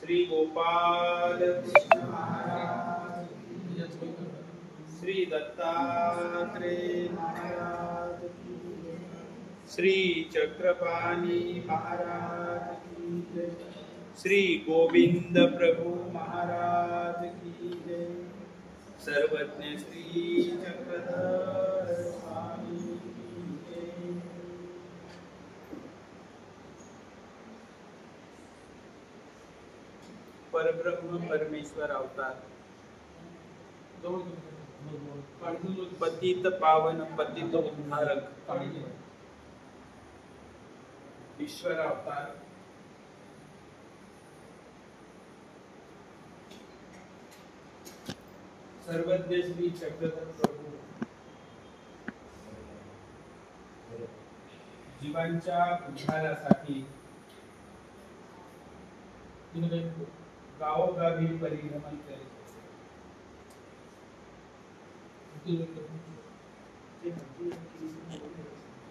श्री गोपाल कृष्ण महाराज, श्री दत्तात्रेय महाराज की, श्री चक्रपाणी महाराज की जय, श्री गोविंद प्रभु महाराज की जय, सर्वज्ञ श्री चक्रधर स्वामी की जय। परब्रह्म परमेश्वर अवतार, पतित पावन पतित उद्धारक ईश्वर अवतार, सर्वज्ञ श्री चक्रधर प्रभू जीवांच्या उद्धारासाठी गावोगावी परिभ्रमण करीत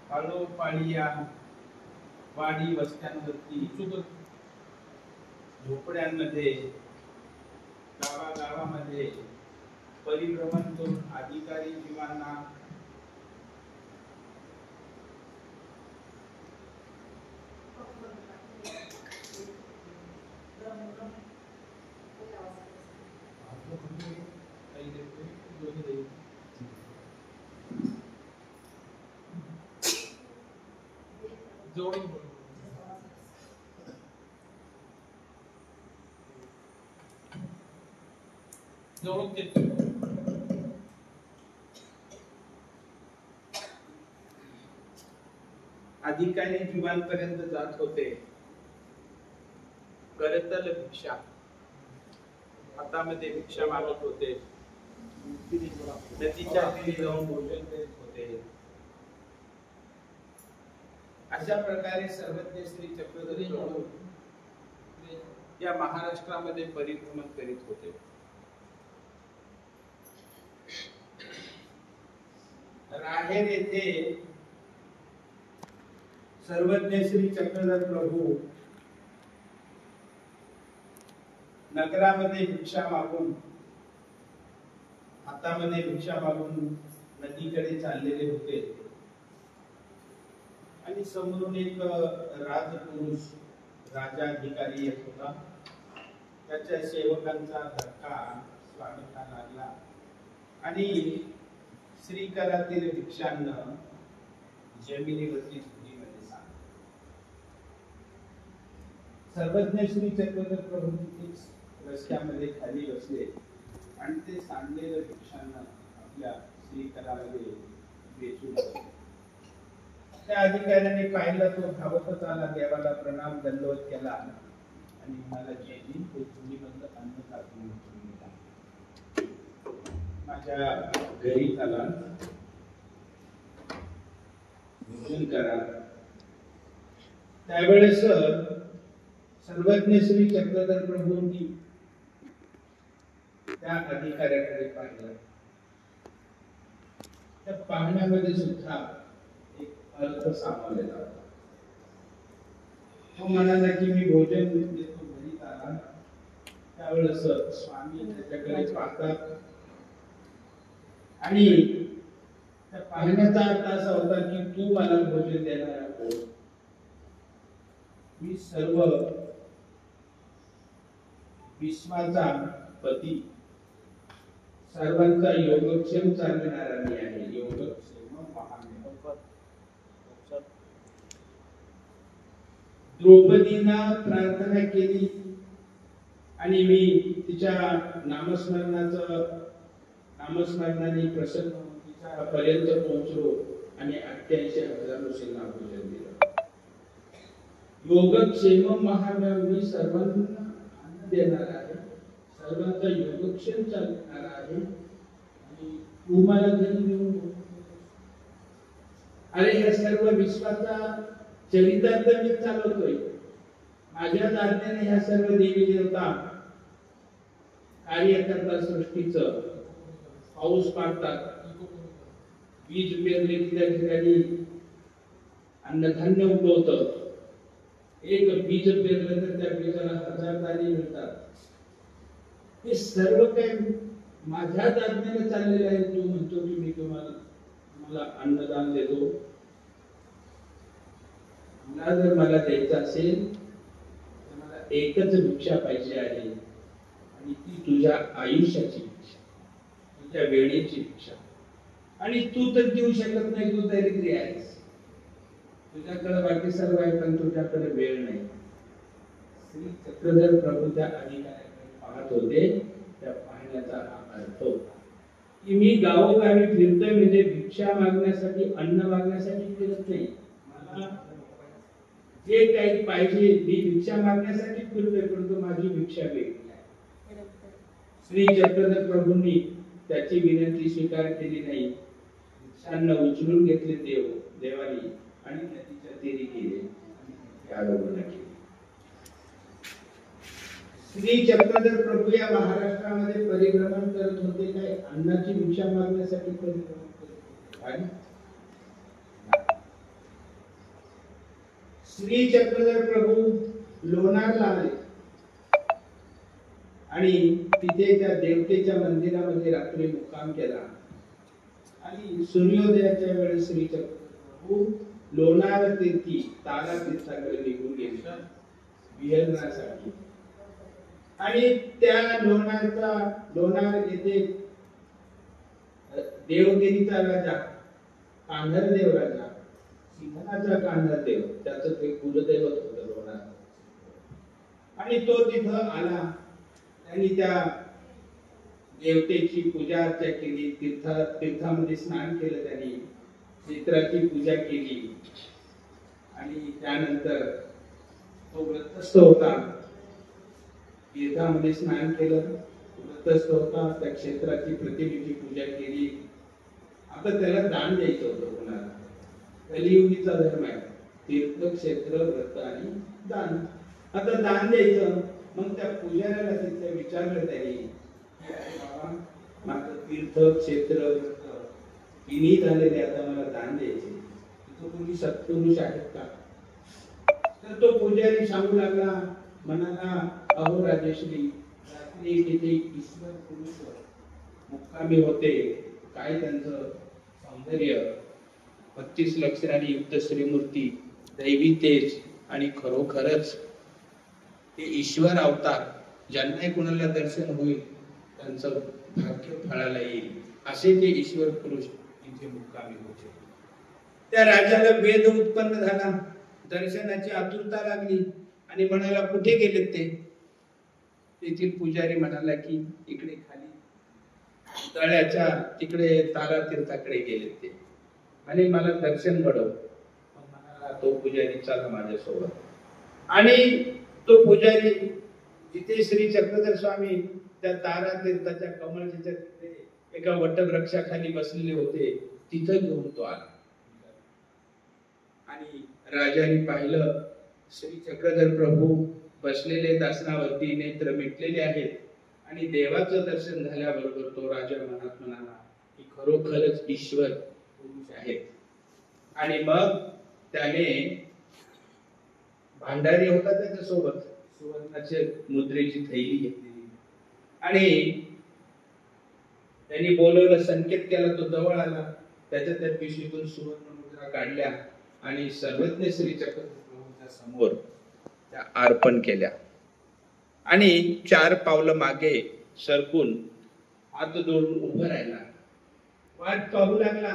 पाळोपाळीया वाडी वस्त्यांवरती, झोपड्यांमध्ये, गावागावामध्ये परिभ्रमण करून अधिकारी जीवांना अधिकारी जीवांपर्यंत जात होते। करतल भिक्षा, हातामध्ये भिक्षा मागत होते, नदीच्या तीरी जाऊन भोजन करीत होते। अशा प्रकारे सर्वज्ञ श्री चक्रधर प्रभू या महाराष्ट्रामध्ये परिभ्रमण करीत होते। राहेर येथे सर्वज्ञ श्री चक्रधर प्रभू नगरामध्ये भिक्षा मागून, हातामध्ये भिक्षा मागून नदीकडे चाललेले होते आणि समोरून एक राजपुरुष राजाधिकारी येत होता। त्याच्या सेवकांचा धक्का स्वामींना लागला आणि श्रीकरातील भिक्षांना जमिनीवरती धुळीमध्ये सांडले। सर्वज्ञ श्री चक्रधर प्रभू रस्त्यामध्ये खाली बसले आणि ते सांडलेल्या भिक्षांना आपल्या श्रीकरामध्ये वेचू लागले। त्या अधिकाऱ्याने पाहिलं, तो धावतच आला, देवाला प्रणाम दंडवत केला आणि म्हणाला, जयजी ते धुळीमधलं अन्न काढून माझ्या घरी चला, भोजन करा। त्यावेळेस सर्वज्ञ श्री चक्रधर प्रभूंनी त्या अधिकाऱ्याकडे पाहिलं। त्या पाहण्यामध्ये सुद्धा एक अर्थ सामावलेला होता। तो म्हणाला की मी भोजन देतो, घरी आला। त्यावेळेस स्वामी त्याच्याकडे पाहतात आणि त्या पाहण्याचा अर्थ असा होता की तू मला भोजन देणारा कोण? मी सर्व विश्वाचा पती, सर्वांचा योगक्षेम चालविणारा मी आहे। योगक्षेम महामेव। द्रौपदींना प्रार्थना केली आणि मी तिच्या नामस्मरणाने प्रसन्न होऊन तिच्या पर्यंत पोहोचलो आणि 88,000 ऋषींना भोजन दिलं। योगक्षेम महामेव, मी सर्वांना अन्न देणार आहे, सर्वांचा योगक्षेम चालवणार आहे आणि तू मला घरी घेऊन, अरे या सर्व विश्वाचा चरितार्थ मी चालवतोय। माझ्या आज्ञेने ह्या सर्व देवी देवता कार्य करतात, सृष्टीचं पाऊस पाडतात, बीज पेरले त्या ठिकाणी अन्नधान्य उगवतं, एक बीज पेरलं तर त्या बीजाला 1000 दाणे मिळतात. हे सर्व काही माझ्या आज्ञेने चाललेलं आहे. तू म्हणतो की मी तुम्हाला अन्नदान देतो. तुला जर मला द्यायचं असेल तर मला एकच भिक्षा पाहिजे आहे, आणि ती तुझ्या आयुष्याची भिक्षा, तुझ्या वेळेची भिक्षा. आणि तू तर देऊ शकत नाही, तू दरिद्री आहेस. तुझ्याकडे बाकी सर्व आहे पण तुझ्याकडे वेळ नाही. श्री चक्रधर प्रभू त्या अधिकाऱ्याकडे पाहत होते. त्या पाहण्याचा हा अर्थ होता की मी गावोगावी फिरतोय म्हणजे भिक्षा मागण्यासाठी, अन्न मागण्यासाठी फिरत नाही. मला जे काही पाहिजे मी भिक्षा मागण्यासाठी फिरतोय, परंतु माझी भिक्षा वेगळी आहे. श्री चक्रधर प्रभूंनी त्याची विनंती स्वीकार केली नाही. भिक्षांना उचलून घेतले देवानी आणि नदीच्या तीरी गेले आणि आरोग्य केले. श्री चक्रधर प्रभू या महाराष्ट्रामध्ये परिभ्रमण करत होते. काय अन्नाची भिक्षा मागण्यासाठी परिभ्रमण करत होते? श्री चक्रधर प्रभू लोणारला आले आणि तिथे त्या देवतेच्या मंदिरामध्ये रात्री मुक्काम केला. आणि सूर्योदयाच्या वेळेस श्री चक्रधर प्रभू लोणार तीर्थी तारा तीर्थाकडे निघून गेले विहरणासाठी. आणि त्या लोणार येथे देवगिरीचा राजा कांधरदेव राजा, सिंहनाचा कांधरदेव, त्याचं ते कुलदैवत होतं लोणार. आणि तो तिथं आला. त्यांनी त्या देवतेची पूजा अर्चा केली. तीर्थामध्ये स्नान केलं. त्यांनी क्षेत्राची पूजा केली. आणि त्यानंतर तो व्रतस्थ होता. तीर्थामध्ये स्नान केलं, व्रतस्थ होता. त्या क्षेत्राची प्रतिमेची पूजा केली. आता त्याला दान द्यायचं होतं कोणाला. कलियुगीचा धर्म आहे, तीर्थ, क्षेत्र, व्रत आणि दान. आता दान द्यायचं. मग त्या पुजाऱ्याला तिथे विचारलं त्यांनी, अरे बाबा, माझं तीर्थ, क्षेत्र, व्रत तिन्ही झालेले, आता मला दान द्यायचे, तिथं तुम्ही सत्पुरुष आहेत का? तर तो पुजारी सांगू लागला, म्हणाला, अहो राजेश्री, रात्री तिथे ईश्वर पुरुष मुक्कामी होते. काय त्यांचं सौंदर्य, 25 लक्षणांनी युक्त श्रीमूर्ती, दैवी तेज, आणि खरोखरच ते ईश्वर अवतार. ज्यांना कुणाला दर्शन होईल त्यांचं भाग्य फळाला येईल, असे ते ईश्वर पुरुष इथे मुक्कामी होते. त्या राजाला वेद उत्पन्न झाला, दर्शनाची आतुरता लागली आणि म्हणाला, कुठे गेलेत ते? तेथील पुजारी म्हणाला की इकडे खाली तळ्याच्या तिकडे तारा तीर्थाकडे गेलेत ते, आणि मला दर्शन घडव. म्हणाला तो पुजारी, चला माझ्यासोबत. आणि तो पुजारी जिथे श्री चक्रधर स्वामी त्या तारा तीर्थाच्या कमळच्या एका वटवृक्षाखाली बसलेले होते, तिथं घेऊन तो आला. आणि राजाने पाहिलं, श्री चक्रधर प्रभू बसलेले दासनावरती, नेत्र मिटलेले आहेत. आणि देवाचं दर्शन झाल्याबरोबर तो राजा मनात म्हणाला की खरोखरच ईश्वर पुरुष आहेत. आणि मग त्याने भांडारी होता त्याच्यासोबत, सुवर्णाचे मुद्रेची थैली घेतलेली, आणि त्यांनी बोलवलं, संकेत केला. तो जवळ आला, त्याच्या त्या पिशवीतून सुवर्ण मुद्रा काढल्या आणि सर्वज्ञ श्री चक्रधर प्रभूंच्या समोर त्या अर्पण केल्या. आणि 4 पावलं मागे सरकून हात जोडून उभं राहिला. वाट पाहू लागला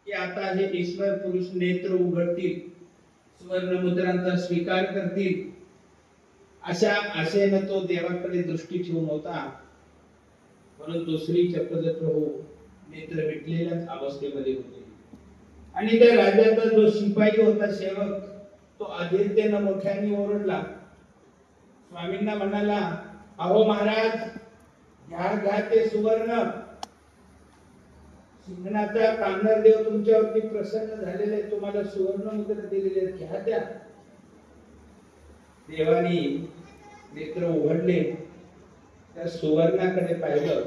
की आता हे ईश्वर पुरुष नेत्र उघडतील, सुवर्ण मुद्रांचा स्वीकार करतील, अशा आशेनं तो देवाकडे दृष्टी ठेवून होता. परंतु श्री चक्रधर प्रभू नेत्र मिटलेल्याच अवस्थेमध्ये होते. आणि त्या राजाचा जो शिपाई होता, सेवक, तो अधीरतेनं मोठ्याने ओरडला. स्वामींना म्हणाला, अहो महाराज, घ्या ते सुवर्ण. सिंहनाचा कांधरदेव तुमच्यावरती प्रसन्न झालेले, तुम्हाला सुवर्ण मुद्रा दिलेले, घ्या त्या. देवानी नेत्र उघडले, त्या सुवर्णाकडे पाहिलं.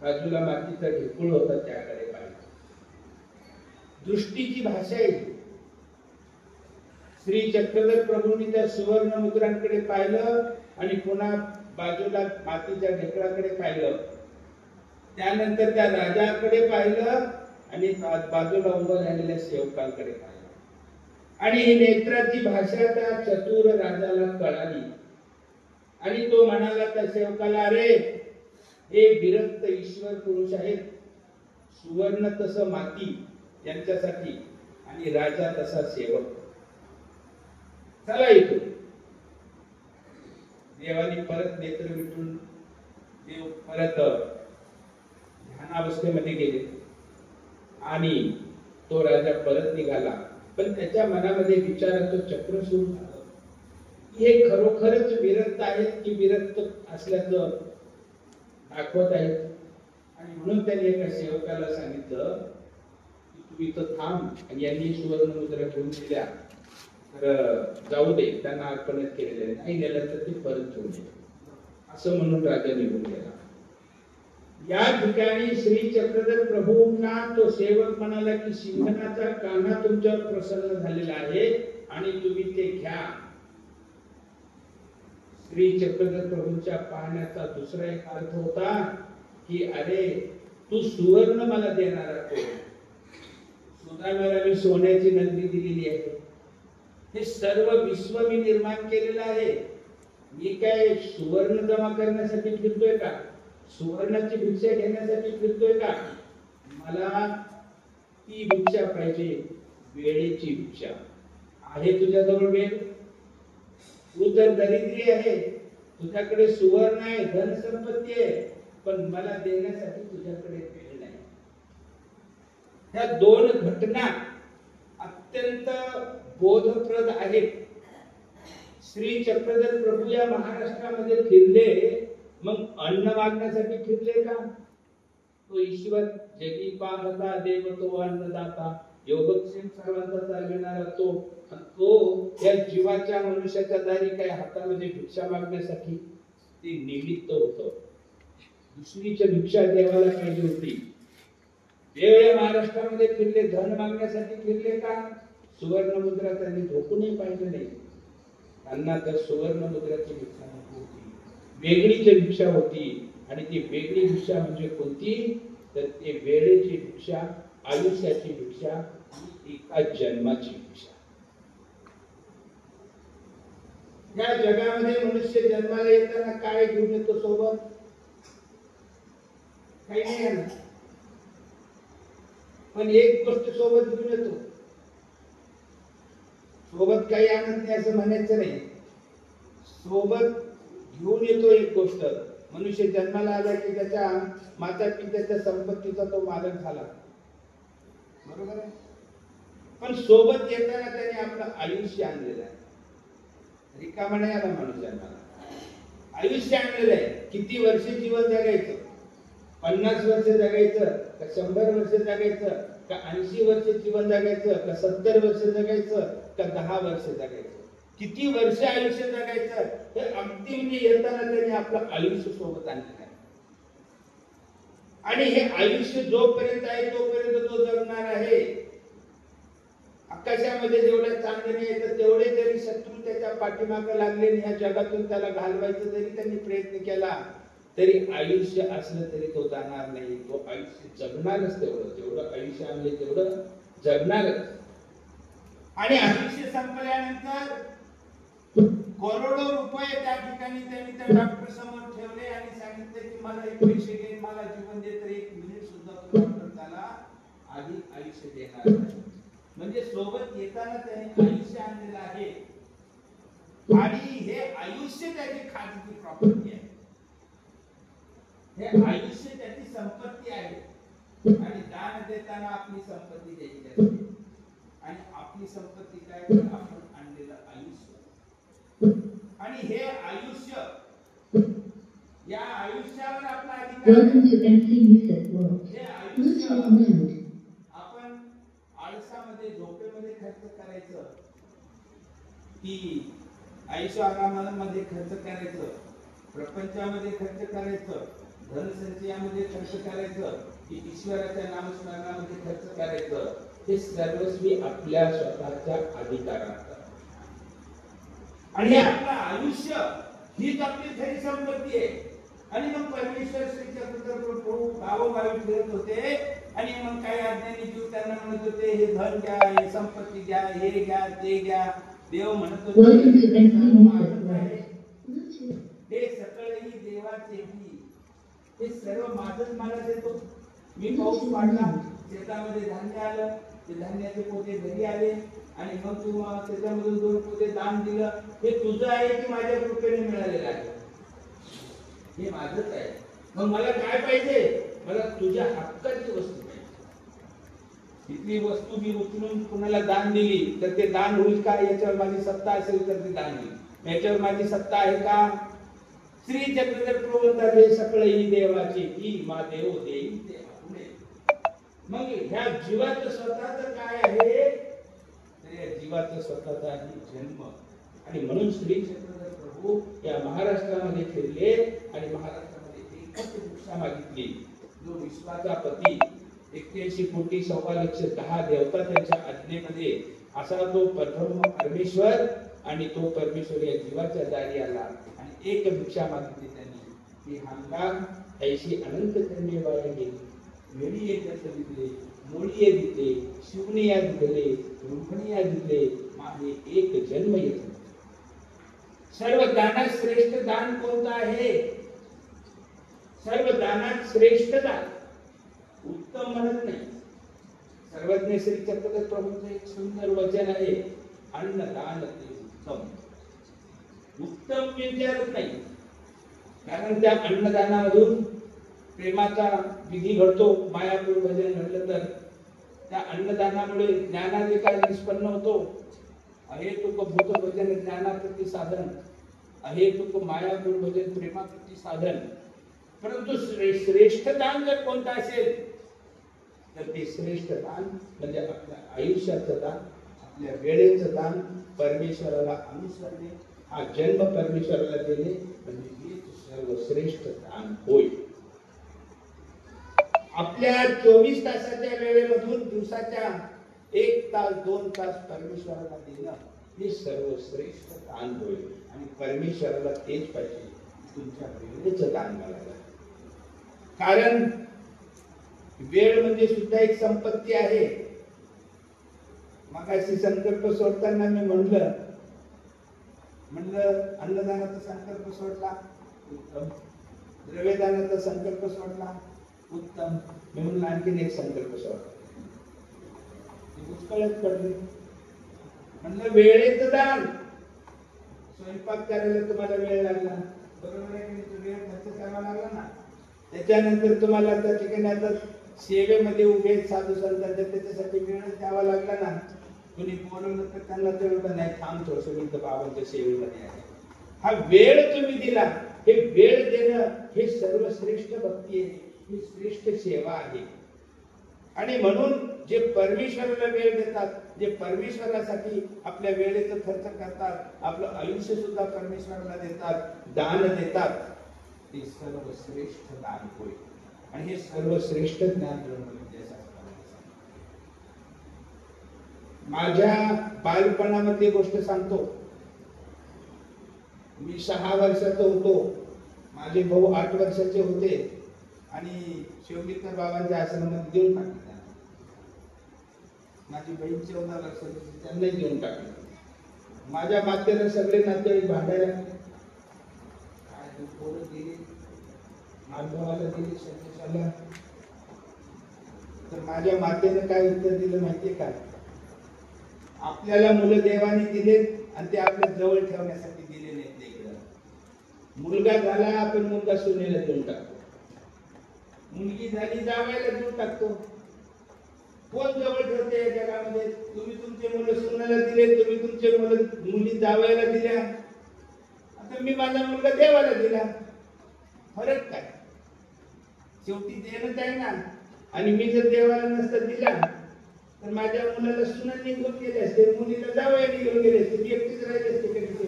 बाजूला मातीचा ढेकूळ होता, त्याकडे पाहिलं. दृष्टीची भाषा आहे. श्री चक्रधर प्रभूंनी त्या सुवर्ण मुद्रांकडे पाहिलं आणि पुन्हा बाजूला मातीच्या ढेकळाकडे पाहिलं. त्यानंतर त्या राजाकडे पाहिलं आणि बाजूला उभं राहिलेल्या सेवकांकडे पाहिलं. आणि ही नेत्राची भाषा त्या चतुर राजाला कळाली आणि तो म्हणाला त्या सेवकाला, अरे हे विरक्त ईश्वर पुरुष आहेत. सुवर्ण तसं माती यांच्यासाठी आणि राजा तसा सेवक. चला इथून. देवानी परत नेत्र मिटून देव परत ध्यानावस्थेमध्ये गेले आणि तो राजा परत निघाला. पण त्याच्या मनामध्ये विचाराचं चक्र सुरू झालं. हे खरोखरच विरक्त आहेत की विरक्त असल्याचं दाखवत आहेत. आणि म्हणून त्यांनी एका सेवकाला सांगितलं की तू इथं थांब आणि यांनी सुवर्ण मुद्रा घेऊन दिल्या तर जाऊ दे, त्यांना अर्पणच केलेले नाही गेलं तर ते परत घेऊन ये असं म्हणून राजा निघून गेला. या ठिकाणी श्री चक्रधर प्रभूंना तो सेवक म्हणाला की सिंहनाचा कान्हा तुमच्यावर प्रसन्न झालेला आहे आणि तुम्ही ते घ्या. श्री चक्रधर प्रभूंच्या पाहण्याचा दुसरा एक अर्थ होता की अरे तू सुवर्ण मला देणारा कोण? सुदाम्याला मी सोन्याची नगरी दिलेली आहे. हे सर्व विश्व मी निर्माण केलेलं आहे. मी काय सुवर्ण जमा करण्यासाठी फिरतोय का? सुवर्णाची भिक्षा घेण्यासाठी फिरतोय का? मला ती भिक्षा पाहिजे, वेळेची भिक्षा. आहे तुझ्याजवळ वेळ? तू तर दरिद्री आहे, तुझ्याकडे सुवर्ण आहे, धन संपत्ती आहे, पण मला देण्यासाठी तुझ्याकडे वेळ नाही. ह्या दोन घटना अत्यंत बोधप्रद आहेत. श्री चक्रधर प्रभू या महाराष्ट्रामध्ये फिरले, मग अन्न मागण्यासाठी फिरले का? तो ईश्वर जगी पाहता देव तो अन्नदाता, योगक्षेम सर्वांचा चालविणारा तो या जीवाच्या मनुष्याच्या दारी काय हातामध्ये भिक्षा मागण्यासाठी ते निमित्त होतं. दुसरीची भिक्षा देवाला पाहिजे होती. देव या महाराष्ट्रामध्ये फिरले, धन मागण्यासाठी फिरले का? सुवर्ण मुद्रा त्यांनी झोपूनही पाहिजे नाही. त्यांना तर सुवर्ण मुद्राची भिक्षा होती, वेगळीची भिक्षा होती. आणि ती वेगळी भिक्षा म्हणजे कोणती? तर ते वेळेची भिक्षा, आयुष्याची भिक्षा, एका जन्माची भिक्षा. या जगामध्ये मनुष्य जन्माला येताना काय घेऊन येतो सोबत? काही नाही आणत, पण एक गोष्ट सोबत घेऊन येतो. सोबत काही आणत नाही असं म्हणायचं नाही. सोबत घेऊन येतो एक गोष्ट. मनुष्य जन्माला आला की त्याच्या माता पित्याच्या संपत्तीचा तो मालक झाला, बरोबर आहे. पण सोबत येताना त्याने आपलं आयुष्य आणलेलं आहे. रिकामा नाही आला माणूस जन्माला, आयुष्य आणलेलं आहे. किती वर्ष जीवन जगायचं? 50 वर्ष जगायचं का 100 वर्ष जगायचं का 80 वर्ष जीवन जगायचं का 70 वर्ष जगायचं का 10 वर्ष जगायचं? किती वर्ष आयुष्य जगायचं? हे अंतिम येताना त्यांनी आपलं आयुष्य सोबत आणलेलं आहे. आणि हे आयुष्य जोपर्यंत आहे तोपर्यंत तो जगणार आहे. आकाशामध्ये जेवढे चांदणे येतात तेवढे जरी शत्रू त्याच्या पाठीमागे लागले आणि ह्या जगातून त्याला घालवायचं जरी त्यांनी प्रयत्न केला तरी आयुष्य असलं तरी तो जाणार नाही. तो आयुष्य जगणारच. जेवढं आयुष्य आणले तेवढं जगणारच. आणि आयुष्य संपल्यानंतर करोडो रुपये त्या ठिकाणी त्यांनी त्या डॉक्टर समोर ठेवले आणि सांगितले की मला एक पैसे घे, मला जीवन दे. तर 1 मिनिट सुद्धा तो डॉक्टर त्याला आधी आयुष्य देणार नाही. म्हणजे सोबत येताना त्याने आयुष्य आणलेलं आहे आणि हे आयुष्य त्याची खाजगी प्रॉपर्टी आहे. हे आयुष्य त्याची संपत्ती आहे. आणि दान देताना आपली संपत्ती द्यायची असते. आणि आपली संपत्ती काय? आपण आणलेलं आयुष्य. आणि हे आयुष्य, या आयुष्यावर आपला अधिकार आहे. हे आयुष्य आपण आळसामध्ये, झोपेमध्ये खर्च करायचं की आयुष्य आरामामध्ये खर्च करायचं, प्रपंचामध्ये खर्च करायचं, धनसंचयामध्ये खर्च करायचं की ईश्वराच्या नामस्मरणामध्ये खर्च करायचं? हे सर्वस्वी आपल्या स्वतःच्या अधिकारात. आणि हे आपलं आयुष्य हीच आपली खरी संपत्ती आहे. आणि मग परमेश्वर श्री चक्रधर प्रभू गावोगावी फिरत होते आणि मग काही अज्ञानी जीव त्यांना म्हणत होते हे धन घ्या, हे संपत्ती घ्या, हे घ्या, ते घ्या. देव म्हणत होते हे सकळही देवाचे, हे सर्व माझंच मला देतो. मी पाऊस पाडला, शेतामध्ये धान्य आलं, ते धान्याचे पोते घरी आले आणि मग तू त्याच्यामधून 2 पोते दान दिलं. हे तुझं आहे की माझ्या कृपेने मिळालेलं आहे? हे माझंच आहे. मग मला काय पाहिजे? मला तुझ्या हक्काची वस्तू पाहिजे. इथली वस्तू मी उचलून कुणाला दान दिली तर ते दान होईल का? याच्यावर माझी सत्ता असेल तर ते दान होईल. याच्यावर माझी सत्ता आहे का? श्री चक्रधर प्रभू हे सकळही देवाची, ही मा देव देई ते पुढे. मग ह्या जीवाचं स्वतःच काय आहे? तर या जीवाचं स्वतःचा जन्म. आणि म्हणून श्री चक्रधर प्रभू या महाराष्ट्रामध्ये फिरले आणि महाराष्ट्रामध्ये एकच भिक्षा मागितली. जो विश्वाचा पती 81 कोटी 1.25 देवता त्यांच्या आज्ञेमध्ये असा तो प्रथम परमेश्वर, आणि तो परमेश्वर या जीवाच्या दारी आला आणि एक भिक्षा मागितली त्यांनी की हांगा ऐशी अनंत त्यांनी वाया गेली, वेळी एक दिले, मोळीये दिले, शिवनिया दिले, रुखनिया दिले, माझे एक जन्म येतो. सर्व दानात श्रेष्ठ दान कोणतं आहे? सर्व दानात श्रेष्ठ दान उत्तम म्हणत नाही. सर्वज्ञ श्री चक्रधर प्रभूंचं एक सुंदर वचन आहे, अन्नदान ते उत्तम. उत्तम विचारत नाही, कारण त्या अन्नदानामधून प्रेमाचा विधी घडतो. मायापूर भजन घडलं तर त्या अन्नदानामुळे ज्ञानाधिकार निष्पन्न होतो. अहेतुक भूत भजन ज्ञानाप्रती साधन, अहेतुक मायापूर भजन प्रेमाप्रती साधन. परंतु श्रेष्ठ दान जर कोणतं असेल तर ते श्रेष्ठ दान म्हणजे आपल्या आयुष्याचं दान, आपल्या वेळेचं दान, परमेश्वराला अनुसरणे, हा जन्म परमेश्वराला देणे, म्हणजे हेच सर्वश्रेष्ठ दान होय. आपल्या 24 तासाच्या वेळेमधून दिवसाच्या 1 तास 2 तास परमेश्वराला देणं हे सर्वश्रेष्ठ दान होय. आणि परमेश्वराला तेच पाहिजे, तुमच्या वेळेचं दान मला द्या. कारण वेळ म्हणजे सुद्धा एक संपत्ती आहे. मगाशी संकल्प सोडताना मी म्हणलं अन्नदानाचा संकल्प सोडला, उत्तम. द्रव्यदानाचा संकल्प सोडला, उत्तम. मी म्हणून आणखीन एक संकल्प सोडला, पुष्कळच पडले. म्हणलं वेळेचं दान. स्वयंपाक करायला तुम्हाला वेळ लागला, बरोबर आहे की वेळ खर्च करावा लागला ना. त्याच्यानंतर तुम्हाला त्या ठिकाणी आता सेवेमध्ये उभे साधू संतांच्या, त्याच्यासाठी वेळच द्यावा लागला ना. कुणी बोलवलं तर त्यांना तेवढं नाही, थांब थोडस मी तर बाबांच्या सेवेमध्ये आहे. हा वेळ तुम्ही दिला, हे वेळ देणं हे सर्वश्रेष्ठ भक्ती आहे, ही श्रेष्ठ सेवा आहे. आणि म्हणून जे परमेश्वराला वेळ देतात, जे परमेश्वरासाठी आपल्या वेळेचा खर्च करतात, आपलं आयुष्य सुद्धा परमेश्वराला देतात, दान देतात, ते सर्वश्रेष्ठ दान होय. आणि हे सर्वश्रेष्ठ ज्ञान माझ्या बालपणामध्ये गोष्ट सांगतो. मी 6 वर्षाचा होतो, माझे भाऊ 8 वर्षाचे होते आणि शिवलीकर बाबांच्या आश्रमामध्ये देऊन टाकले. माझी बहीण 14 वर्षाची, त्यांनाही देऊन टाकले. माझ्या मातेला सगळे नातेवाईक भांडायला लागले, काय तू पोरं दिली, माधवाला दिली, संदेशाला. तर माझ्या मातेने काय उत्तर दिलं माहितीये का? आपल्याला मुलं देवाने दिलेत आणि ते आपल्या जवळ ठेवण्यासाठी दिले नाहीत. इकडं मुलगा झाला, आपण मुलगा सुनेला देऊन टाकतो, मुलगी झाली जावायला देऊन टाकतो. कोण जवळ ठेवते या जगामध्ये? तुम्ही तुमचे मुलं सुनेला दिले, तुम्ही तुमचे मुली जावायला दिल्या. आता मी माझा मुलगा देवाला दिला, फरक काय? शेवटी देणंच आहे ना. आणि मी जर देवाला नसता दिला तर माझ्या मुलाला सुना निघून गेले असते, मुलीला जावया निघून गेले असते, मी एकटीच राहिले असते.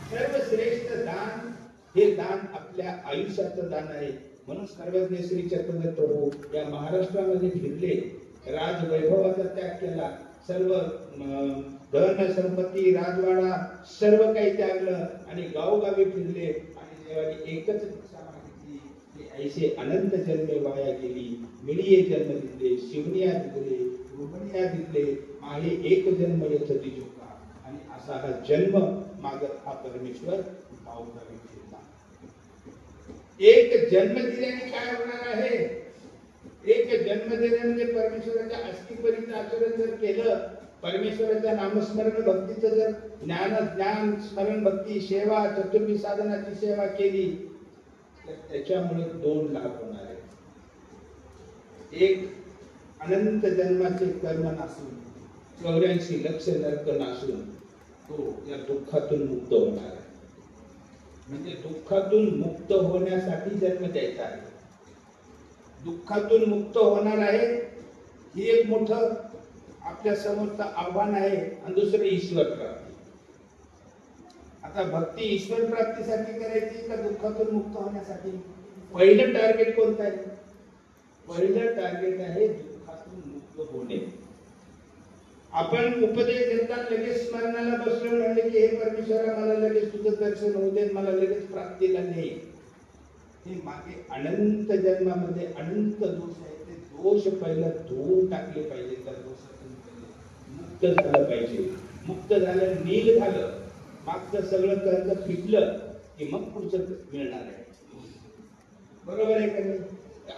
सर्वश्रेष्ठ दान हे दान आपल्या आयुष्याचं दान आहे. म्हणून सर्वज्ञ श्री चक्रधर प्रभू या महाराष्ट्रामध्ये फिरले, राजवैभवाचा त्याग केला, सर्व धन संपत्ती राजवाडा सर्व काही त्यागलं आणि गावोगावी फिरले आणि देवाने एकच इच्छा मागितली की ऐसे अनंत जन्मे वाया गेली, मिळिये जन्म दिले, शिवनिया दिले, रुबनिया दिले, माहे एक जन्म येत दिजोका. आणि असा हा जन्म मागत हा परमेश्वर गावोगावी फिरला. एक जन्म दिल्याने काय होणार आहे? एक जन्म दिल्याने म्हणजे परमेश्वराच्या अस्तित्वाचं आचरण जर केलं, परमेश्वराच्या नामस्मरण भक्तीचं जर ज्ञान स्मरण भक्ती सेवा चतुर्विध साधनाची सेवा केली तर त्याच्यामुळे दोन लाभ होणार आहेत. एक, अनंत जन्माचे कर्म नासून 84 लक्ष नरक नासून तो या दुःखातून मुक्त होणार आहे. म्हणजे दुःखातून मुक्त होण्यासाठी जन्म द्यायचा आहे. दुःखातून मुक्त होणार आहे ही एक मोठं आपल्या समोरचं आव्हान आहे. आणि दुसरं ईश्वर प्राप्ती. आता भक्ती ईश्वर प्राप्तीसाठी करायची का दुःखातून मुक्त होण्यासाठी? पहिलं टार्गेट कोणतं आहे? पहिलं टार्गेट आहे दुःखातून मुक्त होणे. आपण उपदेश देताना लगेच स्मरणाला बसलो म्हणले की हे परमेश्वरा मला लगेच तुझं दर्शन होऊ दे, मला लगेच प्राप्तीला नाही. हे मागे अनंत जन्मामध्ये अनंत दोष आहेत. ते दोष पहिला धुवून टाकले पाहिजे. त्या दोषातून मुक्त झालं पाहिजे. मुक्त झालं, नील झालं, मागचं सगळं कर्ज फिटलं की मग पुढचं मिळणार आहे. बरोबर आहे का नाही?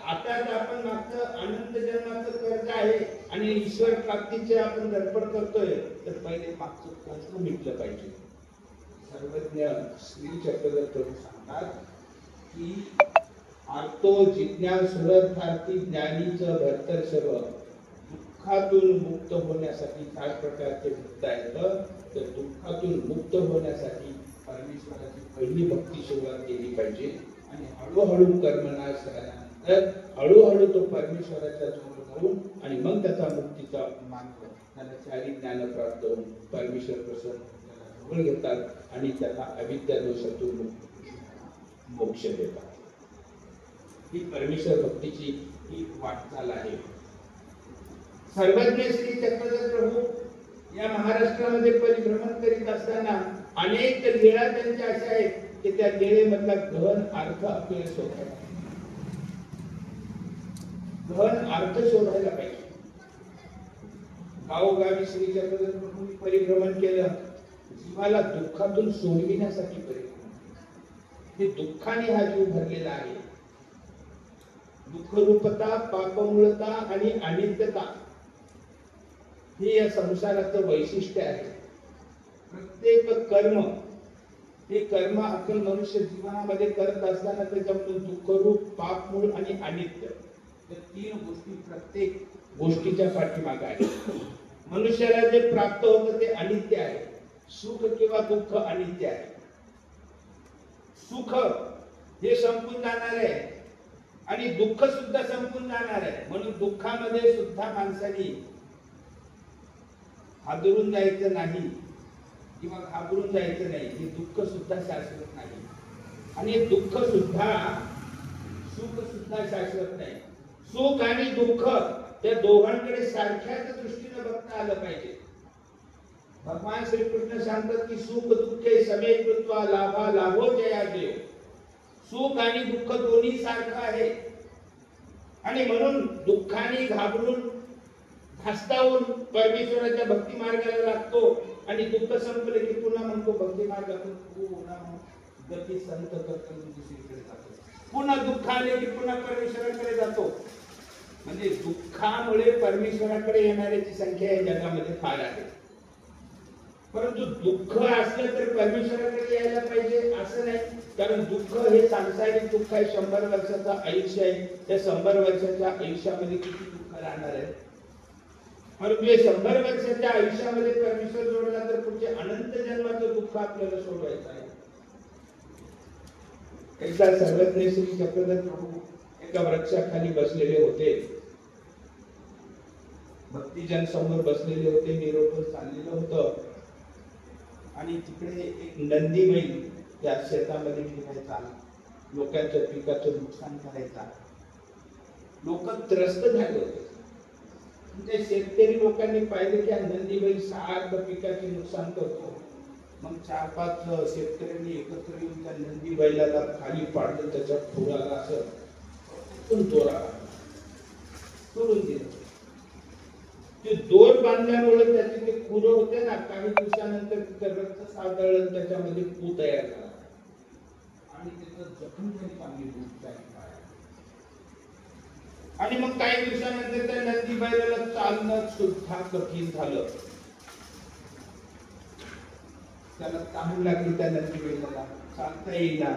आता आपण मागचं अनंत जन्माचं कर्ज आहे आणि ईश्वर प्राप्तीचे आपण धडपड करतोय तर पहिले मागचं कर्ज मिटलं पाहिजे. सर्वज्ञ श्री चक्रधर प्रभू सांगतात की आर्तो जिज्ञासुरर्थार्थी ज्ञानीचं भरतर सर्व. दुःखातून मुक्त होण्यासाठी काय प्रकारचे भक्त आहेत? तर दुःखातून मुक्त होण्यासाठी परमेश्वराची पहिली भक्ती सुरुवात केली पाहिजे आणि हळूहळू कर्मनाश झाल्यानंतर हळूहळू तो परमेश्वराच्या जवळ जाऊन आणि मग त्याचा मुक्तीचा मार्ग त्याला चारी ज्ञान प्राप्त होऊन परमेश्वर प्रसन्न त्याला जवळ घेतात आणि त्याला अविद्या दोषातून मोक्ष देतात. ही परमेश्वर भक्तीची ही वाटचाल आहे. सर्वज्ञ श्री चक्रधर प्रभू या महाराष्ट्रामध्ये परिभ्रमण करीत असताना अनेक लीळा त्यांच्या अशा आहेत की त्या लीळेमधला गहन अर्थ आपल्याला शोधायला पाहिजे. गावोगावी श्री चक्रधर प्रभूंनी परिभ्रमण केलं. जीवाला दुःखातून सोडविण्यासाठी परिभ्रमण. हे दुःखाने हा जीव भरलेला आहे. दुःखरूपता, पापमूळता आणि अनित्यता हे या संसाराचं वैशिष्ट्य आहे. प्रत्येक कर्म हे कर्म आपण मनुष्य जीवनामध्ये करत असताना त्याच्यामध्ये दुःखरूप, पापमूळ आणि अनित्य या तीन गोष्टी प्रत्येक गोष्टीच्या पाठीमागे आहेत. मनुष्याला जे प्राप्त होतं ते अनित्य आहे. सुख किंवा दुःख अनित्य आहे. सुख हे संपून जाणार आहे आणि दुःख सुद्धा संपून जाणार आहे. म्हणून दुःखामध्ये सुद्धा माणसाने हादरून जायचं नाही किंवा घाबरून जायचं नाही. हे दुःख सुद्धा शाश्वत नाही आणि दुःख सुद्धा सुख सुद्धा शाश्वत नाही. सुख आणि दुःख त्या दोघांकडे सारख्याच दृष्टीने बघता आलं पाहिजे. भगवान श्रीकृष्ण सांगतात की सुख दुःखे समे कृत्वा लाभा लाभो जया जयो. सुख आणि दुःख दोन्ही सारखं आहे आणि म्हणून दुःखाने घाबरून धास्तावून परमेश्वराच्या भक्ती मार्गाला लागतो आणि दुःख संपले की पुन्हा म्हणतो भक्ती मार्गातून पुन्हा गती संत करतो दुसरीकडे जातो. पुन्हा दुःख आले की पुन्हा परमेश्वराकडे जातो. म्हणजे दुःखामुळे परमेश्वराकडे येणाऱ्याची संख्या या जगामध्ये फार आहे. परंतु दुःख असलं तर परमेश्वराकडे यायला पाहिजे असं नाही. कारण दुःख हे सांसारिक दुःख आहे. 100 वर्षाचं आयुष्य आहे. त्या 100 वर्षाच्या आयुष्यामध्ये किती दुःख राहणार आहे. परंतु 100 वर्षाच्या आयुष्यामध्ये परमेश्वर जोडला तर पुढचे अनंत जन्माचं दुःख आपल्याला सोडवायचं आहे. एकदा सर्वज्ञ श्री चक्रधर प्रभू एका वृक्षाखाली बसलेले होते. भक्तिजन समोर बसलेले होते. निरोप चाललेलं होतं आणि तिकडे एक नंदी बैल त्या शेतामध्ये फिरायचा. लोकांच्या पिकाचं नुकसान करायचा. लोक त्रस्त झाले होते. त्या शेतकरी लोकांनी पाहिलं की नंदी बैल सारखं पिकाचे नुकसान करतो. मग 4-5 शेतकऱ्यांनी एकत्र येऊन त्या नंदी बैलाला खाली पाडलं, त्याच्या खुराला असं तोरा सोडून दिलं. ते दोर बांधल्यामुळे त्याचे ते खुर होते ना, काही दिवसानंतर तिथं रक्त सादळलं, त्याच्यामध्ये पू तयार झाला आणि त्याचं जखम झाली चांगली दूध तयार. आणि मग काही दिवसानंतर त्या नंदी बैलाला चालणं सुद्धा कठीण झालं. त्याला ताण लागली, त्या नंदी बैलाला चालता येईना.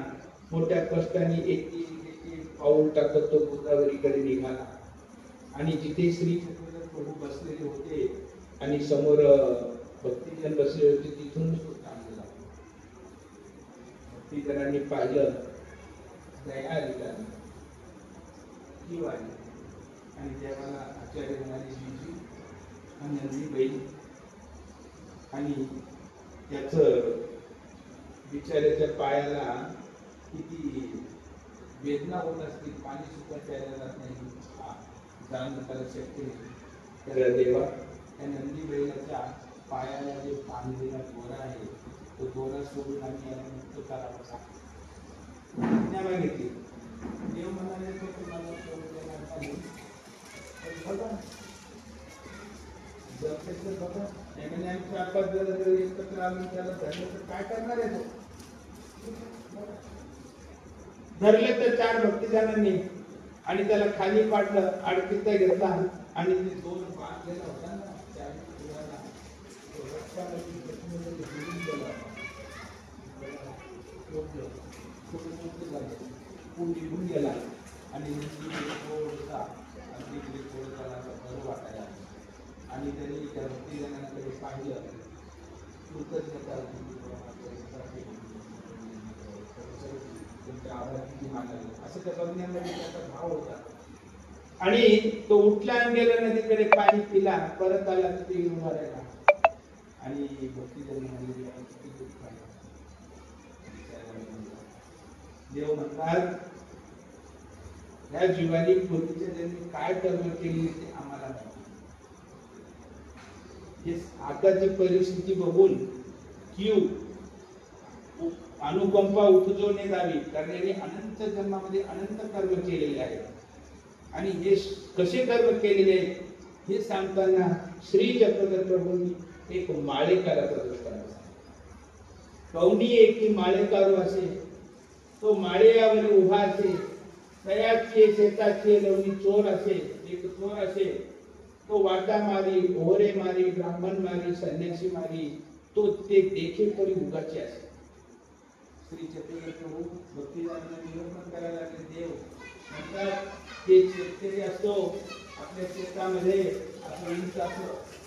मोठ्या कष्टाने एक पाऊल टाकत तो गोदावरीकडे निघाला आणि जिथे श्री चक्रधर प्रभू बसलेले होते आणि समोर भक्तीजन बसले होते तिथून तो चालला. भक्तीजनांनी पाहिलं, दया आली त्याला, की वाली. आणि देवाला आचार्य म्हणाले, जीजी हा नंदी बैल आणि त्याच बिचाऱ्याच्या पायाला किती वेदना होत असतील, पाणी सुद्धा प्यायला जात नाही, जाणं त्याला शक्य नाही. तर देवा त्या नंदी बैलाच्या पायाला जे बांधलेला दोरा आहे तो दोरा सोडून आम्ही याला मुक्त करावा आज्ञा मागितली. देव म्हणाले तो तुम्हाला सोडून देणार नाही. बघा जर त्याचं बघा त्याने आमची आपत जर एकत्र आम्ही त्याला धरलं तर काय करणार आहे तो? धरले तर 4 भक्तिजनांनी आणि त्याला खाली पाडलं, अडकीचा घेतला आणि ते दोन बांधलेला होता ना त्या खुराला तो रक्तामध्ये जखमेमध्ये बुडून गेला. निघून गेला आणि थोडसा अगदी थोडं बरं वाटायला आणि त्यांनी त्या भक्तिजनांकडे पाहिलं, कृतज्ञता असं त्या बघण्यामध्ये त्याचा भाव होता. आणि तो उठला आणि गेला नदीकडे, पाणी पिला, परत आला तिथे उभा राहिला आणि भक्तिजन म्हणाले, देव म्हणतात या जीवानी पूर्वीच्या जन्मी काय कर्म केली ते आम्हाला माहिती. आताची परिस्थिती बघून किंवा अनुकंपा उपजवणे जावी, कारण यांनी अनंत जन्मामध्ये अनंत कर्म केलेले आहेत आणि हे कसे कर्म केलेले आहेत हे सांगताना श्री चक्रधर प्रभूंनी एक माळेकाराचा दृष्टांत सांगितला. कवनी एकी माळेकारू असे, तो माळेयावर उभा असे, तयाचे शेताचे लवणी चोर असे, एक चोर असे, तो वाटा मारी, ओहरे मारी, ब्राह्मण मारी, संन्यासी मारी, तो ते देखे परी उगाचे असे. श्री चक्रधर प्रभू भक्तिजनांना निरूपण करायला लागले. देव म्हणतात ते शेतकरी असतो, आपल्या शेतामध्ये असं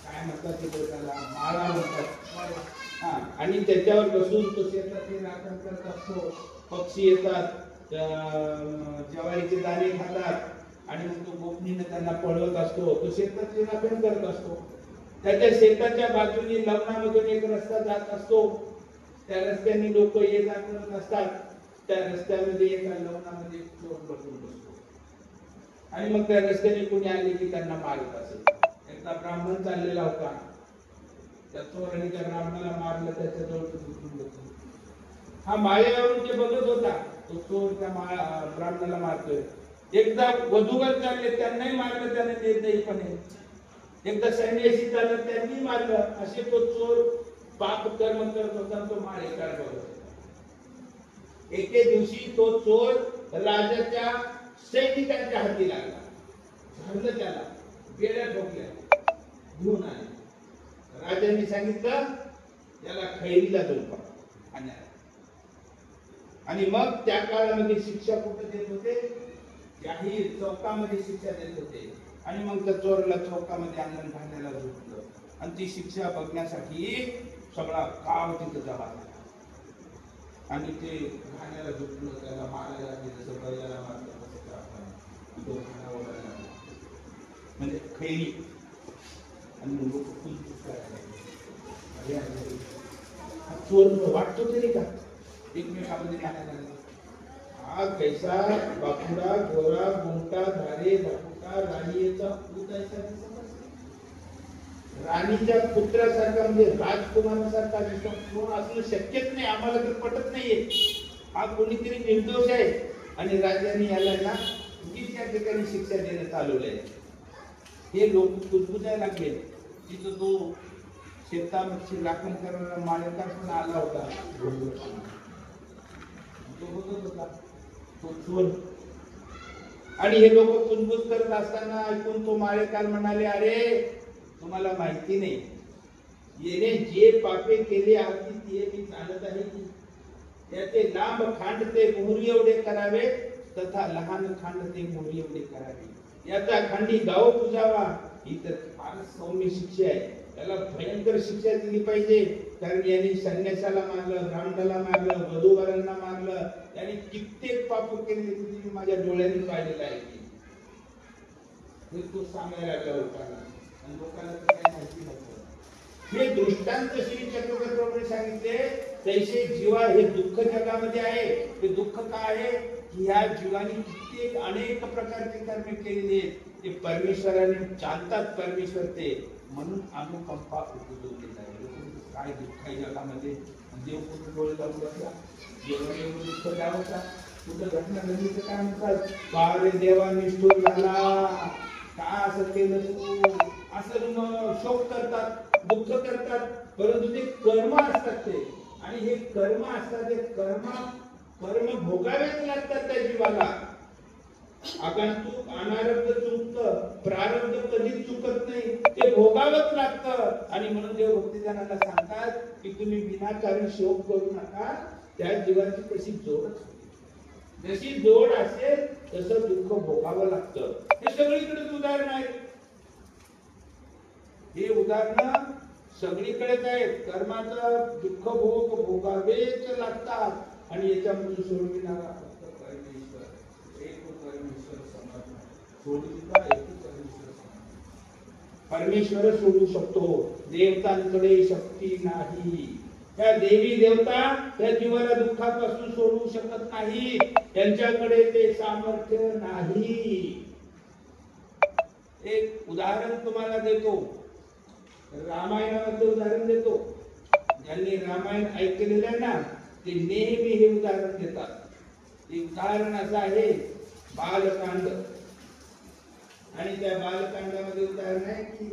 काय म्हणतात ते त्याला माळा म्हणतात, आणि त्याच्यावर बसून तो शेताचे राखण करत असतो. पक्षी येतात, ज्वारीचे दाणे खातात आणि मग तो गोपनीने त्यांना पळवत असतो. तो शेताचे राखण करत असतो. त्याच्या शेताच्या बाजूने लग्नामधून एक रस्ता जात असतो. त्या रस्त्याने लोक ये जा करत असतात. त्या रस्त्यामध्ये एका लग्नामध्ये चोर बसून बसतो आणि मग त्या रस्त्याने कोणी आले की त्यांना मारत असेल. एकदा ब्राह्मण चाललेला होता, त्या चोराने त्या ब्राह्मणाला मारलं, त्याच्या जवळ झुकून बसलो. हा माळेवरून ते बघत होता, तो चोर त्या ब्राह्मणाला मारतोय. एकदा वधूवर चालले, त्यांनाही मारलं त्याने निर्दयीपणे. एकदा संन्यासी चालत, त्यांनी मारलं. असे तो चोर पाप कर्म करत होता. तो माळेकार बघत होता. एके दिवशी तो चोर राजाच्या सैनिकांच्या हाती लागला. धरलं त्याला, बेड्या ठोकल्या, घेऊन आले. राजांनी सांगितलं त्याला खैरीला झोपा आणि मग त्या काळामध्ये शिक्षा कुठे देत होते? जाहीर चौकामध्ये शिक्षा देत होते. आणि मग त्या चोरला चौकामध्ये अंगण घालायला झोपलं आणि ती शिक्षा बघण्यासाठी सगळा गाव तिथं जमा झाला आणि ते घाण्याला झोपलं, त्याला मारायला लागले. जसं बैलाला मारलं तसं तो घाणावर लागला, म्हणजे खैरी. आणि लोक खूप चोर वाटतो तरी का एकमेकांमध्ये घालायला लागले. हा कैसा बापुडा गोरा गोमटा धारे बापुटा राणीचा पूत ऐसा राणीच्या पुत्रासारखा म्हणजे राजकुमारासारखा कोण असणं शक्यच नाही, आम्हाला तर पटत नाहीये. हा कोणीतरी निर्दोष आहे आणि राज्याने याला ना उगीच त्या ठिकाणी शिक्षा देणं चालवलंय. हे लोक कुजबुजायला लागले. तिथं तो शेतामध्ये राखण करणारा माळेकार पण आला होता. तो होतच होता तो चोर. आणि हे लोक कुजबुज करत असताना ऐकून तो माळेकार म्हणाले, अरे तुम्हाला माहिती नाही, येणे जे पापे केले आहात ते मी जाणत आहे की त्याचे लांब खांड ते मोहरी एवढे करावे तथा लहान खांड ते मोहरी एवढे करावे. याचा खांडी गाव पुजावा ही तर फार सौम्य शिक्षा आहे. त्याला भयंकर शिक्षा दिली पाहिजे. कारण यांनी संन्यासाला मारलं, ब्राह्मणाला मारलं, वधूवरांना मारलं, यांनी कित्येक पाप केले. तुम्ही माझ्या डोळ्यांनी पाहिलेलं आहे की हे तो सांगायला लागला लोकांना. आणि लोकांना तर काही माहिती नव्हतं. हे दृष्टांत श्री चक्रवर्ती प्रभूंनी सांगितले. तैसे जीवा हे दुःख जगामध्ये आहे. ते दुःख काय आहे की ह्या जीवाने कित्येक अनेक प्रकारचे कर्म केलेले आहेत. ते परमेश्वराने चालतात. परमेश्वर ते म्हणून अनुकंपा उपजवून देत आहे. काय दुःख आहे जगामध्ये. देव कुठे डोळे लावून बसला, देवाने दुःख द्यावं का? कुठं घटना घडली तर काय म्हणतात, बारे देवा निष्ठूर झाला, का असं केलं तू, असं शोक करतात, दुःख करतात. परंतु ते कर्म असतात ते, आणि हे कर्म असतात ते कर्म भोगावेच लागतात त्या जीवाला. आगंतुक अनारब्ध चुकतं, प्रारब्ध कधीच चुकत नाही, ते भोगावंच लागतं. आणि म्हणून देव भक्तिजनांना सांगतात की तुम्ही विनाकारण शोक करू नका. त्या जीवाची कशी जोड, जशी जोड असेल तसं दुःख भोगावं लागतं. हे सगळीकडेच उदाहरण आहे. हे उदाहरण सगळीकडेच आहेत. कर्माचं दुःख भोगावेच लागतात. आणि याच्यामधून सोडविणारा फक्त परमेश्वर, एक परमेश्वर समर्थ. सोडविता एक परमेश्वर समर्थ. परमेश्वर सोडू शकतो, देवतांकडे शक्ती नाही. त्या देवी देवता त्या जीवाला दुःखापासून सोडवू शकत नाही, त्यांच्याकडे ते सामर्थ्य नाही. एक उदाहरण तुम्हाला देतो, रामायणाचं उदाहरण देतो. ज्यांनी रामायण ऐकलेलं आहे ना ते नेहमी हे उदाहरण देतात. ते उदाहरण असं आहे बालकांड. आणि त्या बालकांडामध्ये उदाहरण आहे की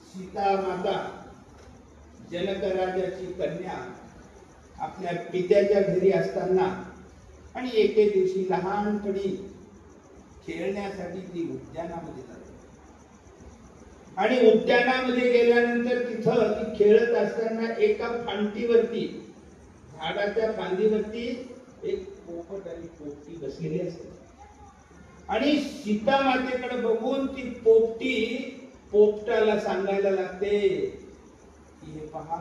सीता माता जनक राजाची कन्या आपल्या पित्याच्या घरी असताना आणि एके दिवशी लहानपणी खेळण्यासाठी ती उद्यानामध्ये जाते. आणि उद्यानामध्ये गेल्यानंतर तिथं ती खेळत असताना एका फांदीवरती, झाडाच्या फांदीवरती एक पोपट आणि पोपटी बसलेली असते. आणि सीता मातेकडे बघून ती पोपटी पोपटाला सांगायला लागते की हे पहा,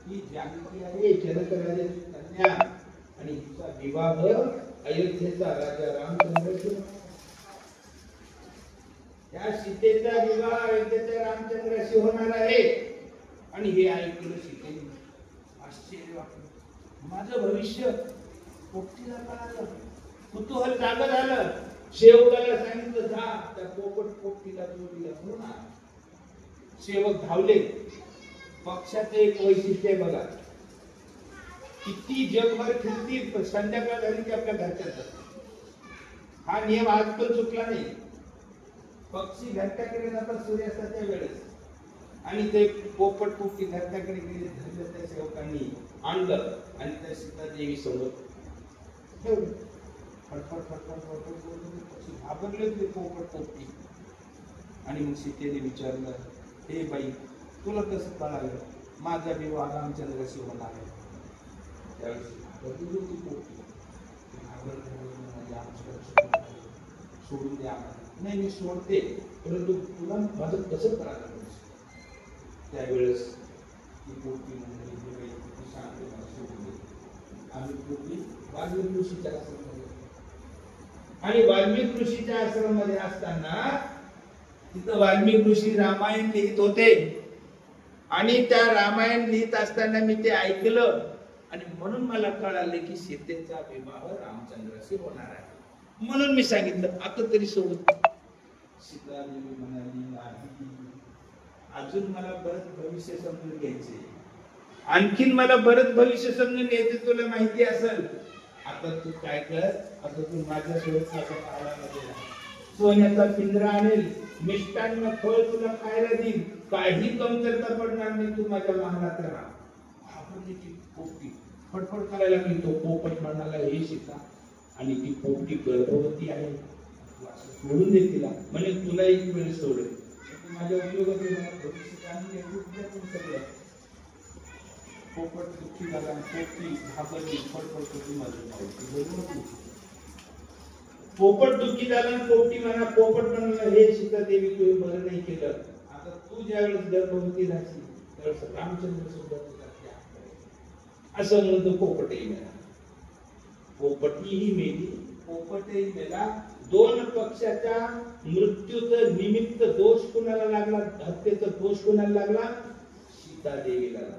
ही जानकी आहे जनक राजाची कन्या आणि हिचा विवाह अयोध्येचा राजा रामचंद्राशी. या सीतेचा विवाह अयोध्येच्या रामचंद्राशी होणार आहे. आणि हे ऐकलं सीतेने आश्चर्य वाटलं. माझं भविष्य पोपटीला कळालं, कुतूहल जागं झालं. सेवकाला सांगितलं जा त्या पोपटीला जोडीला घेऊन आ. सेवक धावले. पक्षाचं एक वैशिष्ट्य आहे बघा, किती जगभर फिरतील पण संध्याकाळ झाली की आपल्या घरच्यात. हा नियम आज पण चुकला नाही. पक्षी घरट्याकडे जातात सूर्यास्ताच्या वेळेस, आणि ते पोपट पोपटी घरट्याकडे गेले. धरलं त्या सेवकांनी, आणलं आणि त्या सीता देवी समोर ठेवलं. फटफट फटफट फटफट बोलून पक्षी घाबरले ते पोपट पोपटी. आणि मग सीतेने विचारलं, हे बाई तुला कसं कळालं माझा विवाह रामचंद्राशी होणार आहे? त्यावेळेस सोडून द्या. नाही मी सोडते, परंतु तुला माझं कसं कळालं? त्यावेळेस ती पोपटी म्हणजे शांत सोडून दे. आम्ही पोपटी वाल्मिक ऋषीच्या आश्रमामध्ये, आणि वाल्मिक ऋषीच्या आश्रमामध्ये असताना तिथं वाल्मिक ऋषी रामायण लिहित होते. आणि त्या रामायण लिहित असताना मी ते ऐकलं आणि म्हणून मला कळाले की सीतेचा विवाह रामचंद्राशी होणार आहे. म्हणून मी सांगितलं आता तरी सोडून. सीता देवी म्हणाली नाही, अजून मला बरंच भविष्य समजून घ्यायचे, आणखीन मला बरंच भविष्य समजून घ्यायचं. तुला माहिती असेल, आता तू काय कर, आता तू माझ्यासोबत सोन्याचा पिंजरा आणेल, मिष्टान्न फळ तुला खायला देईल, काही कमतरता पडणार नाही, तू माझ्या महालात राहा. आपण ती पोपटी फडफड करायला लागली. तो पोपट म्हणाला, हे सीता, आणि ती पोपटी गर्भवती आहे, सोडून दे तिला. म्हणजे तुला एक वेळ सोडेल, माझ्या उपयोगात सगळं. पोपट दुःखी झाला, पोपटी घाबरली, फडफड करून माझी. पोपट दुःखी झाला, पोपटी म्हणा, पोपट म्हणाला, हे सीता देवी, तू बरं नाही केलं. आता तू ज्यावेळेस गर्भवती राहशील त्यावेळेस रामचंद्र सुद्धा तुला असं म्हणतो. पोपटही मेला, पोपटीही मेली, पोपटही मेला. दोन पक्षाच्या मृत्यूचं निमित्त दोष कुणाला लागला? हत्येचा दोष कुणाला लागला? सीता देवीला लागला.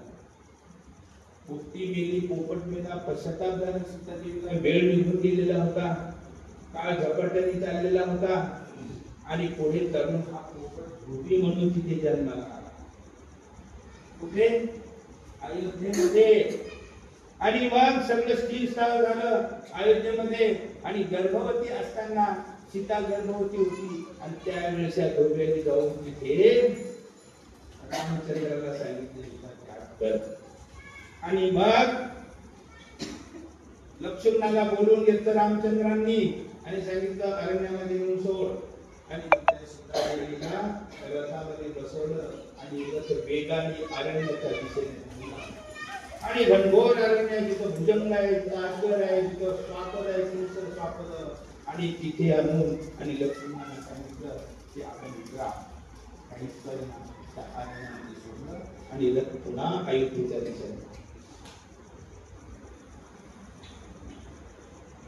पोपटी मेली, पोपट मेला, पश्चाताप झाला सीता देवीला. वेळ निघून गेलेला होता, काळ झपाट्याने चाललेला होता, आणि पुढे तरुण हा पोपट ध्रुवी म्हणून तिथे जन्माला आला. कुठे? अयोध्येमध्ये. आणि मग सगळं स्थिर स्थावर झालं अयोध्येमध्ये. आणि गर्भवती असताना सीता गर्भवती होती, आणि त्यावेळेस या गौऱ्याने जाऊन तिथे रामचंद्राला सांगितले, आणि मग लक्ष्मणाला बोलवून घेतलं रामचंद्रांनी, आणि सांगितलं अरण्यामध्ये येऊन सोड. आणि सीता देवीला रथामध्ये बसवलं, आणि रथ वेगाने अरण्याच्या दिशेने, आणि घनघोर अरण्य, जिथं भुजंग आहे, जिथं अजगर आहे, जिथं स्वापद आहे, सिंचर स्वापद, आणि तिथे आणून आणि लक्ष्मणाला सांगितलं की आपण इकडा काहीच करेना, त्या अरण्यामध्ये सोडलं, आणि रथ पुन्हा अयोध्येच्या दिशेने,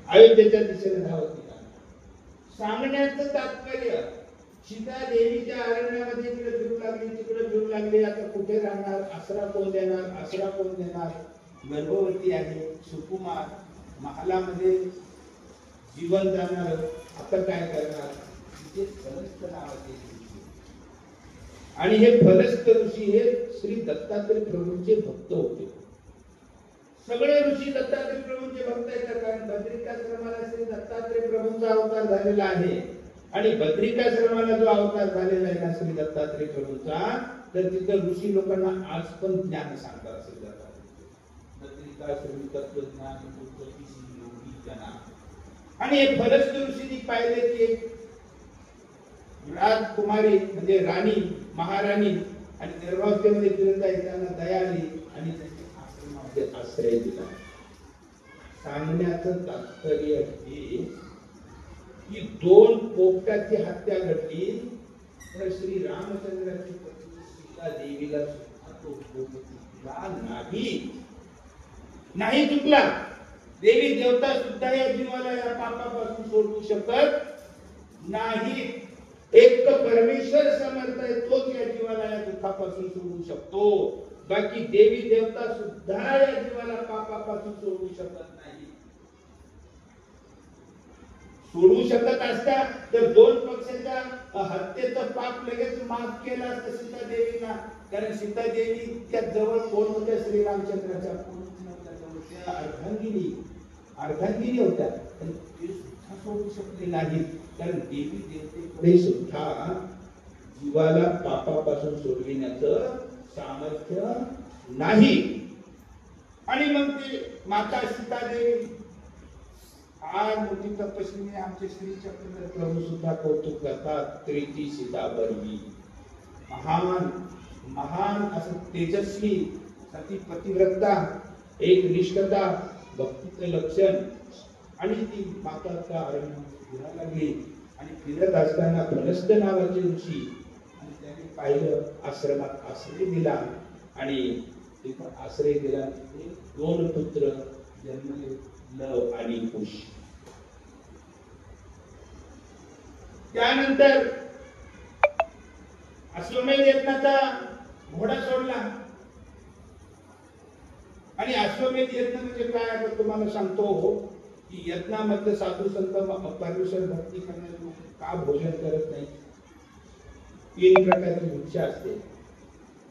अयोध्येच्या दिशेने धावत निघाला. सांगण्याचं तात्पर्य, सीता देवीच्या अरण्यामध्ये इकडे फिरू लागली, तिकडे फिरू लागली. आता कुठे राहणार? आसरा कोण देणार? आसरा कोण देणार? गर्भवती आहे, सुकुमार, महालामध्ये जीवन जाणार, आता काय करणार? तिथे फलस्त नावाचे, आणि हे फलस्त ऋषी हे श्री दत्तात्रय प्रभूंचे भक्त होते. सगळे ऋषी दत्तात्रय प्रभूंचे भक्त आहेत, कारण बद्रिकाश्रमाला श्री दत्तात्रय प्रभूंचा अवतार झालेला आहे. आणि बद्रिकाश्रमाला जो अवतार झालेला आहे ना श्री दत्तात्रय प्रभूंचा, तर तिथं ऋषी लोकांना आज पण ज्ञान सांगतात. श्री दत्तात्रय बद्रिकाश्रमी तत्वज्ञान, योगी जना. आणि हे फलस्त ऋषींनी पाहिले की राजकुमारी म्हणजे राणी, महाराणी, आणि गर्भावस्थेमध्ये फिरत आहे, त्यांना दया आली, आणि त्यांच्या आश्रमामध्ये आश्रय दिला. सांगण्याचं तात्पर्य हे की दोन पोपटाची हत्या घडली, तर श्री रामचंद्राची पत्नी सीता देवीला सुद्धा तो चुकला नाही चुकला. देवी देवता सुद्धा या जीवाला या पापापासून सोडवू शकत नाही. एक परमेश्वर समर्थ आहे, तोच या जीवाला या दुःखापासून सोडवू शकतो. बाकी देवी देवता सुद्धा या जीवाला पापापासून सोडवू शकत नाही. सोडवू शकत असता तर दोन पक्षाच्या हत्येचं पाप लगेच माफ केलं असतं सीता देवीला. कारण सीता देवी त्या जवळ कोण होत्या? श्रीरामचंद्राच्या अर्धांगिनी होत्या. ते सुद्धा सोडू शकले नाहीत, कारण देवी देवतेकडे सुद्धा जीवाला पापापासून सोडविण्याचं सामर्थ्य नाही. आणि मग ते माता सीता देवी फार मोठी तपस्वीने आमचे श्री चक्रधर प्रभू सुद्धा कौतुक करतात. त्रिती सीता बरवी, महान महान असं तेजस्वी, सती पतिव्रता, एक निष्ठता, भक्तीचं लक्षण. आणि ती माता त्या अरण्यामध्ये फिरायला लागली, आणि फिरत असताना फलस्त नावाचे ऋषी, आणि त्याने पाहिलं, आश्रमात आश्रय दिला, आणि तिथं आश्रय दिला. दोन पुत्र जन्मले, लव आणि कुश. त्यानंतर अश्वमेध यज्ञाचा घोडा सोडला. आणि अश्वमेध यज्ञ म्हणजे काय आता तुम्हाला सांगतो की यज्ञामध्ये साधू संत परमेश्वर भक्ती करणारे लोक का भोजन करत नाही? तीन प्रकारची भिक्षा असते.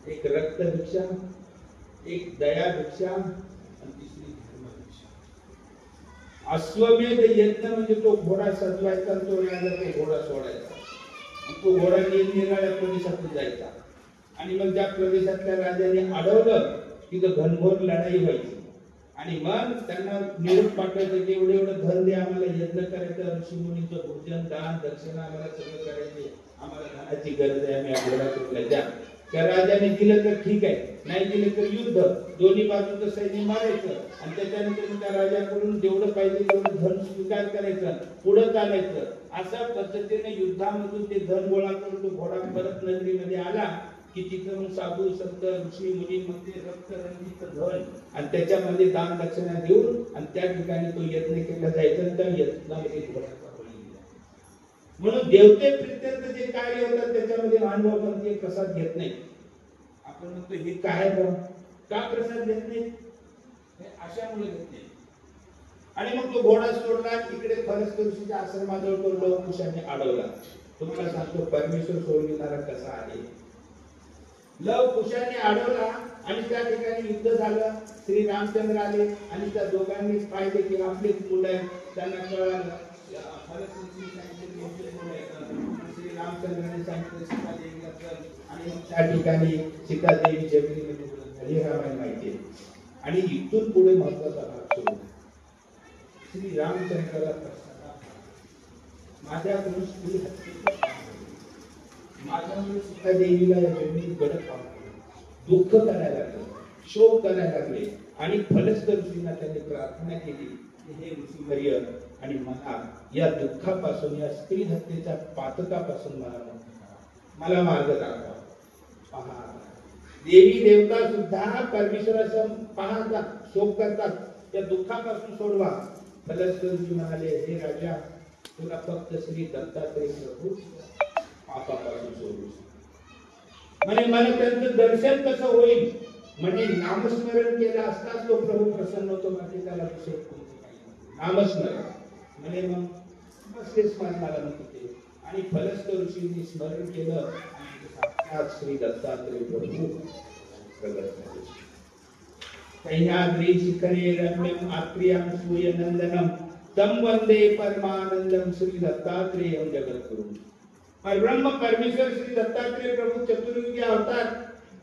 एक रक्त भिक्षा, एक दया भिक्षा आणि तिसरी धर्म भिक्षा. अश्वमेध यज्ञ म्हणजे तो घोडा सजवायचा, तो राजा तो घोडा सोडायचा, तो घोडा निरनिराळ्या प्रदेशातून जायचा आणि मग ज्या प्रदेशातल्या राजाने अडवलं तिथं घनघोर लढाई व्हायची आणि मग त्यांना निरोप पाठवायचं की एवढं एवढं धन दे आम्हाला, यज्ञ करायचं, ऋषीमुनींचं भोजन दान दक्षिणा आम्हाला सगळं करायचे, आम्हाला धनाची गरज आहे, आम्ही आपल्याला कुठल्या द्या. त्या राजाने दिलं तर ठीक आहे, नाही दिलं तर युद्ध, दोन्ही बाजूचं सैन्य मारायचं आणि त्याच्यानंतर त्या राजाकडून जेवढं पाहिजे तेवढं धन स्वीकार करायचं, पुढे चालायचं. अशा पद्धतीने युद्धामधून ते धन गोळा करून तो घोडा परत नगरीमध्ये आला की तिथं साधू संत ऋषी मुनी मग ते रक्तरंजित धन आणि त्याच्यामध्ये दान दक्षिणा देऊन आणि त्या ठिकाणी तो यज्ञ केला जायचा आणि त्या यज्ञामध्ये घोड्याचा बळी दिला. म्हणून देवते प्रित्यर्थ जे कार्य होतात त्याच्यामध्ये मानवापंथी प्रसाद घेत नाही. आपण म्हणतो हे काय का प्रसाद घेत नाही, अशामुळे घेत नाही. आणि मग तो घोडा सोडला, तिकडे फरस्त ऋषीच्या आश्रमाजवळ तो लवकुशाने अडवला. तुम्हाला सांगतो परमेश्वर सोडविणारा कसा आहे. लवकुशाने अडवला आणि त्या ठिकाणी युद्ध झालं. श्री रामचंद्र आले आणि त्या दोघांनी पाहिले की आपले मुलं आहेत, त्यांना कळालं श्री रामचंद्राने सांगितलं सीतादेवीला चल आणि त्या ठिकाणी सीतादेवी जमिनीमध्ये झाली रामायण माहिती आहे. आणि इथून पुढे महत्वाचा भाग सुरू. श्री रामचंद्राला माझ्याकडून स्त्री हत्या, माझ्यामुळे सीतादेवीला या जमिनीत गडद पावले, दुःख करायला लागले, शोक करायला लागले आणि फलस्त ऋषींना त्यांनी प्रार्थना केली की हे ऋषीवर्य आणि मला या दुःखापासून, या स्त्री हत्येच्या पातकापासून मला मुक्त करा, मला मार्ग दाखवा. पहा, देवी देवता सुद्धा परमेश्वराचा पाहतात, शोक करतात, त्या दुःखापासून सोडवा. फलस्त ऋषी म्हणाले हे राजा, तुला फक्त श्री दत्तात्रय प्रभू पापापासून सोडू. म्हणे मला त्यांचं दर्शन कसं होईल, म्हणजे नामस्मरण केलं असताच तो प्रभू प्रसन्न होतो, म्हणजे त्याला दुसरं कोणतं काही नामस्मरण. म्हणे मग बसले स्मरणाला तिथे आणि फलस्त ऋषींनी स्मरण केलं आणि साक्षात श्री दत्तात्रय प्रभू प्रगट झाले. सह्याद्री शिखरे रम्यम आत्रियम सूर्यनंदनम तम वंदे परमानंदम श्री दत्तात्रेयम जगद्गुरु. परब्रह्म परमेश्वर श्री दत्तात्रय प्रभू चतुर्युगी अवतार,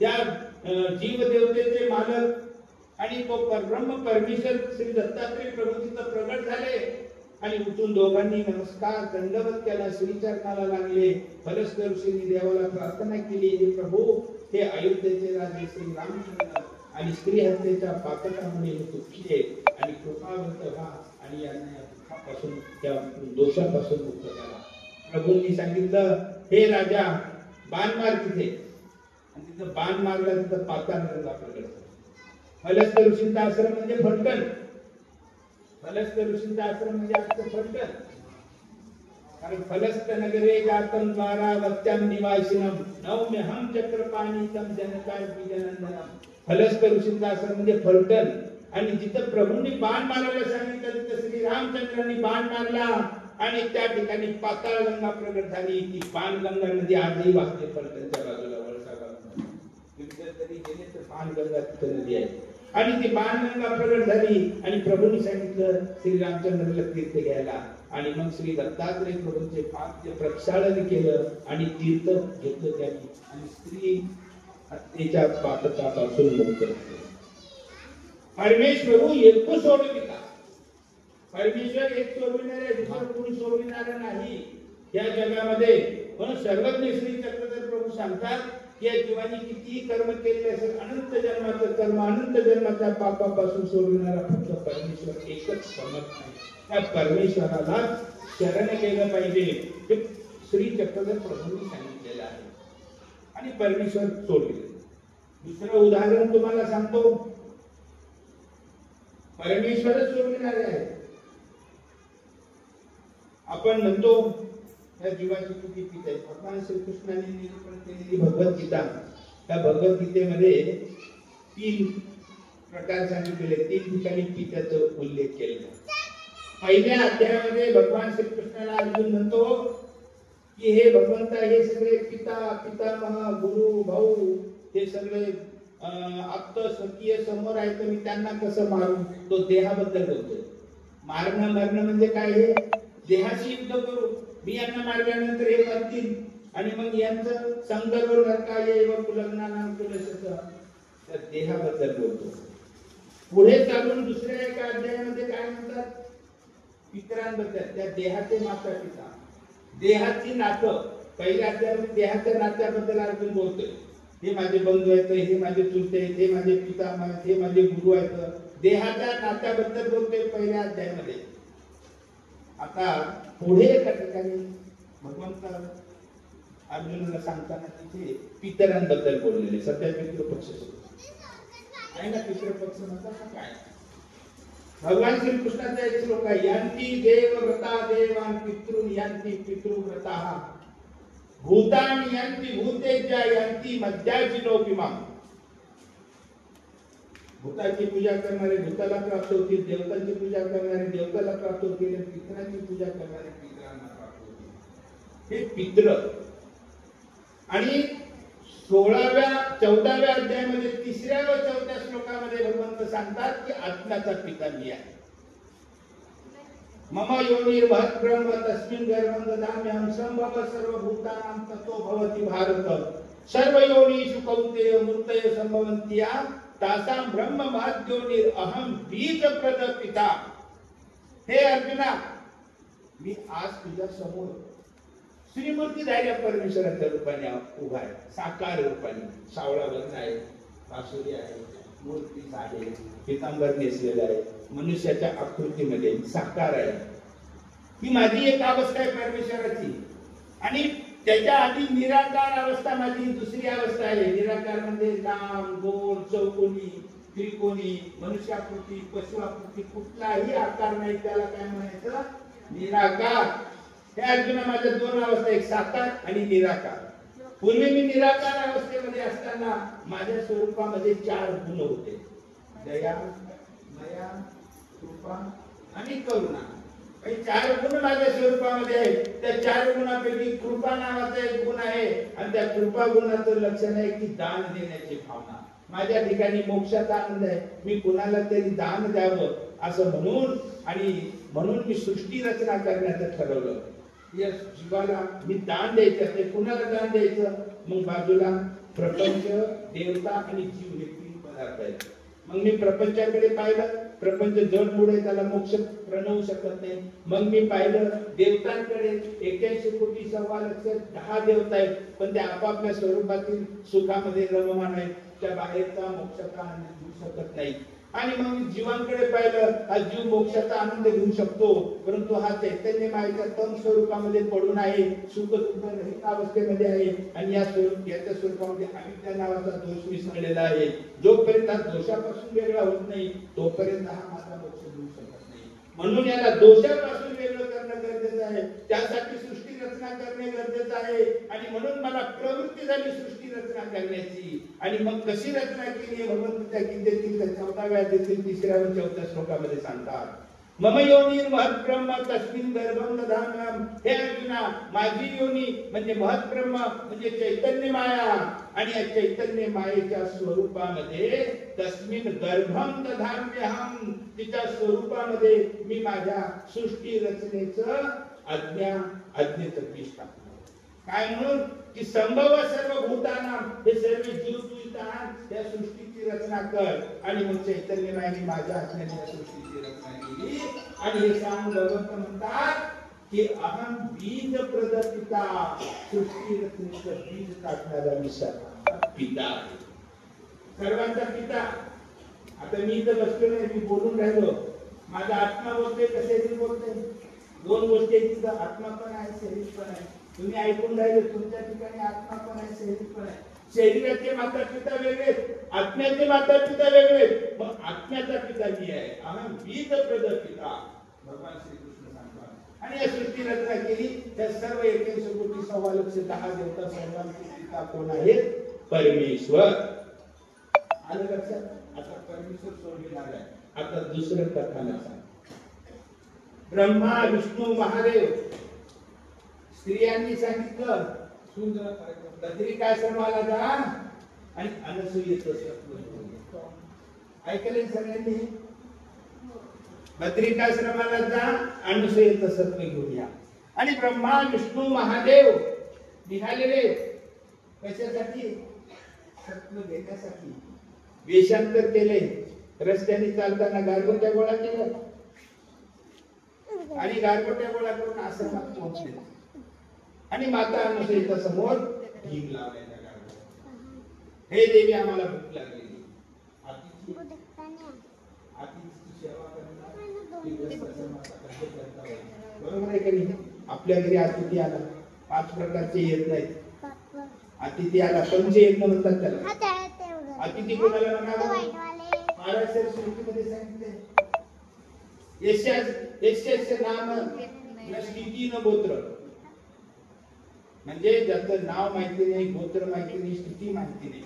त्या जीव देवतेचे मालक आणि तो परब्रह्म परमेश्वर श्री दत्तात्रय प्रभू तिथं प्रगट झाले आणि उठून दोघांनी नमस्कार दंडवत केला, श्रीचरणाला लागले. फलस्त ऋषींनी देवाला प्रार्थना केली, हे प्रभू, हे अयोध्येचे राजे श्री रामचंद्र आणि स्त्री हत्येच्या पातकामुळे दुःखी आहेत आणि कृपावंत व्हा आणि यांना या दुःखापासून, त्या दोषापासून मुक्त करा. प्रभूंनी सांगितलं हे राजा बाण मार तिथे, आणि तिथं बाण मारला तिथं पाताळ गंगा प्रगट झाली. फलस्त ऋषींचा आश्रम म्हणजे फलटण, फलस्त ऋषींचा आश्रम म्हणजे आजचं फलटण. कारण फलस्त नगरे जातम द्वारा वत्याम निवासिनम नौम्यहम चक्रपाणितम जनकाय बीजनंदनम. फलस्त ऋषींचा आश्रम म्हणजे फलटण. आणि जिथं प्रभूंनी बाण मारायला सांगितलं तिथं श्री रामचंद्रांनी बाण मारला आणि त्या ठिकाणी पाताळ गंगा प्रगट झाली. ती बाणगंगा नदी आजही वाहते फलटणच्या बाजूला, वळसा बाजूला. तरी गेले तर बाणगंगा तिथं नदी आहे आणि ती बाणगंगा प्रगट झाली आणि प्रभूंनी सांगितलं श्री रामचंद्राला तीर्थ घ्यायला. आणि मग श्री दत्तात्रय प्रभूंचे पाद्य प्रक्षालन केलं आणि तीर्थ घेतलं त्यांनी आणि स्त्री हत्येच्या पातकापासून मुक्त झाले. परमेश्वर एक सोडविता, परमेश्वर एक सोडविणारे, दुसरं कोणी सोडविणारा नाही या जगामध्ये. म्हणून सर्वज्ञ श्री चक्रधर प्रभू सांगतात की या जीवानी कितीही कर्म केले असेल, अनंत जन्माचं कर्म, अनंत जन्माच्या पापापासून सोडविणारा फक्त परमेश्वर एकच समर्थ आहे. त्या परमेश्वराला शरण गेलं पाहिजे, हे श्री चक्रधर प्रभूंनी सांगितलेलं आहे आणि परमेश्वर सोडविले. दुसरं उदाहरण तुम्हाला सांगतो, परमेश्वरच सोडविणारे आहे. आपण म्हणतो या जीवाची चुकी पिता आहे. भगवान श्रीकृष्णाने निरूपण केलेली भगवद्गीता, त्या भगवद्गीतेमध्ये 3 प्रकार सांगितलेले, 3 ठिकाणी पित्याचा उल्लेख केलेला. पहिल्या अध्यायामध्ये भगवान श्रीकृष्णाला अर्जुन म्हणतो की हे भगवंता, हे सगळे पिता, पितामह, गुरु, भाऊ, हे सगळे आप्त स्वकीय समोर आहे तर मी त्यांना कसं मारू, तो देहाबद्दल बोलतोय. मारणं म्हणजे काय, हे देहाशी युद्ध करू, मी यांना मारल्यानंतर हे मरतील आणि मग यांचं संदर्भ नरकाये व कुलग्नानां कुलशस्य, त्या देहाबद्दल बोलतो. पुढे चालून दुसऱ्या एका अध्यायामध्ये काय म्हणतात, पितरांबद्दल, त्या देहाचे माता पिता, देहाची नातं. पहिल्या अध्यायामध्ये देहाच्या नात्याबद्दल अर्जुन बोलतोय. हे माझे बंधू आहेत, हे माझे चुलते आहेत, हे माझे पिता, हे माझे गुरु आहेत. देहाच्या नात्याबद्दल बोलतोय पहिल्या अध्यायामध्ये. आता पुढे एका ठिकाणी भगवंत अर्जुनाला सांगताना तिथे पितरांबद्दल बोललेले. सध्या पितृपक्ष आहे ना, पितृपक्ष म्हणतात ना काय, भगवान श्रीकृष्णाचा एक श्लोक आहे, यांती देवव्रता देवान पितृन यांती पितृव्रताः भूतानि यांती भूतेज्या यांती मध्याजिनोपिमाम. भूताची पूजा करणारे भूताला प्राप्त होतील, देवतांची पूजा करणारे देवताला प्राप्त होतील, पितरांची पूजा करणारे पितरांना प्राप्त होतील. हे पित्र. आणि 14व्या अध्यायामध्ये 3ऱ्या व 4थ्या श्लोकामध्ये भगवंत सांगतात की आत्म्याचा पिता मी आहे. मम योनिर्भत ब्रह्म तस्मिन् गर्भं ददाम्यहं संभव सर्वभूतानां ततो भवति भारत. सर्व योनिषु कौन्तेय मूर्तय संभवन्ति या तासां ब्रह्म महद्योनिर् अहं बीजप्रद पिता. हे अर्जुना, मी आज तुझ्या समोर श्रीमूर्तीधार्य परमेश्वराच्या रूपाने उभा आहे, साकार रूपाने. सावळा वर्ण आहे, बासुरी आहे, मूर्ती आहे, पितांबर नेसलेला आहे, मनुष्याच्या आकृतीमध्ये साकार आहे. ही माझी एक अवस्था आहे परमेश्वराची. आणि त्याच्या आधी निराकार अवस्था माझी दुसरी अवस्था आहे. निराकार म्हणजे लांब, गोल, चौकोनी, त्रिकोणी, मनुष्याकृती, पशुआकृती, कुठलाही आकार नाही, त्याला काय म्हणायचं, निराकार. हे अर्जुना माझ्या 2 अवस्था, एक साकार आणि निराकार. पूर्वी मी निराकार अवस्थेमध्ये असताना माझ्या स्वरूपामध्ये 4 गुण होते, दया, मया, कृपा आणि करुणा. हे 4 गुण माझ्या स्वरूपामध्ये आहेत. त्या 4 गुणापैकी कृपा नावाचा एक गुण आहे आणि त्या कृपा गुणाचं लक्षण आहे की दान देण्याची भावना. माझ्या ठिकाणी मोक्षाचा आनंद आहे, मी कुणाला तरी दान द्यावं असं म्हणून मी सृष्टी रचना करण्याचं ठरवलं. या जीवाला मी दान द्यायचं. ते कुणाला दान द्यायचं, मग बाजूला प्रपंच, देवता आणि जीव हे 3 पदार्थ आहेत. मग मी प्रपंचाकडे पाहिलं, प्रपंच जड मुळे त्याला मोक्ष प्रणवू शकत नाही. मग मी पाहिलं देवतांकडे, 81 कोटी 1.25 लक्ष 10 देवता आहेत, पण ते आपापल्या स्वरूपातील सुखामध्ये रममाण आहेत, त्या बाहेरचा मोक्षाचा आनंद घेऊ शकत नाही. आणि मग जीवांकडे पाहिलं, हा जीव मोक्षाचा आनंद घेऊ शकतो, परंतु हा चैतन्य मायेच्या तम स्वरूपामध्ये पडून आहे, सुख दुःख रहित अवस्थेमध्ये आहे. आणि याच्या स्वरूपामध्ये अविद्या नावाचा दोष मिसळलेला आहे. जोपर्यंत हा दोषापासून वेगळा होत नाही तोपर्यंत हा माझा मोक्ष घेऊ शकत नाही. म्हणून याला दोषापासून वेगळं करणं गरजेचं आहे. त्यासाठी सृष्टी रचना करणे गरजेचं आहे. आणि म्हणून मला प्रवृत्ती झाली सृष्टी रचना करण्याची. आणि मग कशी रचना केली भगवंताच्या गीतेतील 14व्या अध्यायातील 3ऱ्या व 4थ्या श्लोकामध्ये सांगतात. मम योनिर महत् ब्रह्म तस्मिन् गर्भं दधाम्यहं. हे अर्जुना, माझी योनी म्हणजे महत् ब्रह्म म्हणजे चैतन्य माया. आणि या चैतन्य मायेच्या स्वरूपामध्ये तस्मिन् गर्भं दधाम्यहं, तिच्या स्वरूपामध्ये मी माझ्या सृष्टी रचनेचं आज्ञेचं बीज टाकतो. काय म्हणून की संभव सर्व भूतानां, हे सर्व जीव तू त्या सृष्टीची रचना कर. आणि मग चैतन्य मायेने माझ्या आज्ञेने या सृष्टीची रचना केली. आणि हे सांग भगवंत म्हणतात की अहं बीज प्रदपिता, सृष्टी रचनेचं बीज टाकणारा मी पिता आहे, सर्वांचा पिता. आता मी इथं बसलो नाही, मी बोलून राहिलो, माझा आत्मा बोलतोय, कसे बोलतोय, 2 गोष्टी आहेत तिथं, आत्मा पण आहे, शरीर पण आहे. तुम्ही ऐकून राहिले, तुमच्या ठिकाणी आत्मा पण आहे, शरीर पण आहे. शरीराचे माता पिता वेगळे, आत्म्याचे माता पिता वेगळे. मग आत्म्याचा पिता मी आहे, अहं बीज प्रदपिता, भगवान श्रीकृष्ण सांगतात. आणि या सृष्टी रचना केली. त्या सर्व 81 कोटी 1.25 लक्ष 10 देवता सर्वांचे पिता कोण आहेत, परमेश्वर. आलं लक्षात. आता परमेश्वर सोडविणार आहे. आता दुसरं कथानक सांग. ब्रह्मा विष्णू महादेव स्त्रियांनी सांगितलं, बद्रिकाश्रमाला जा आणि अनसूयेचं सत्व घेऊन या. ऐकले सगळ्यांनी? बद्रिकाश्रमाला जा, अनसूयेचं सत्व घेऊन या. आणि ब्रह्मा विष्णू महादेव निघालेले कशासाठी? सत्व घेण्यासाठी. वेषांतर केले, रस्त्याने चालताना गारगोट्या गोळा केल्या आणि गारगोट्या गोळा करून आश्रमात पोहोचले. आणि माता अनसूयेच्या समोर भीम लावण्याच्या गारगोट्या. हे देवी, आम्हाला भूक लागलेली, अतिथीची सेवा करणार, बरोबर आहे का नाही? आपल्या घरी अतिथी आला, 5 प्रकारचे येत नाहीत. अतिथी आला, पंच येत म्हणतात त्याला. अतिथी कोणाला म्हणावं? महाराष्ट्र स्मृतीमध्ये सांगितले, यस्य नाम न स्थिती न गोत्र. म्हणजे ज्याचं नाव माहिती नाही, गोत्र माहिती नाही, स्थिती माहिती नाही.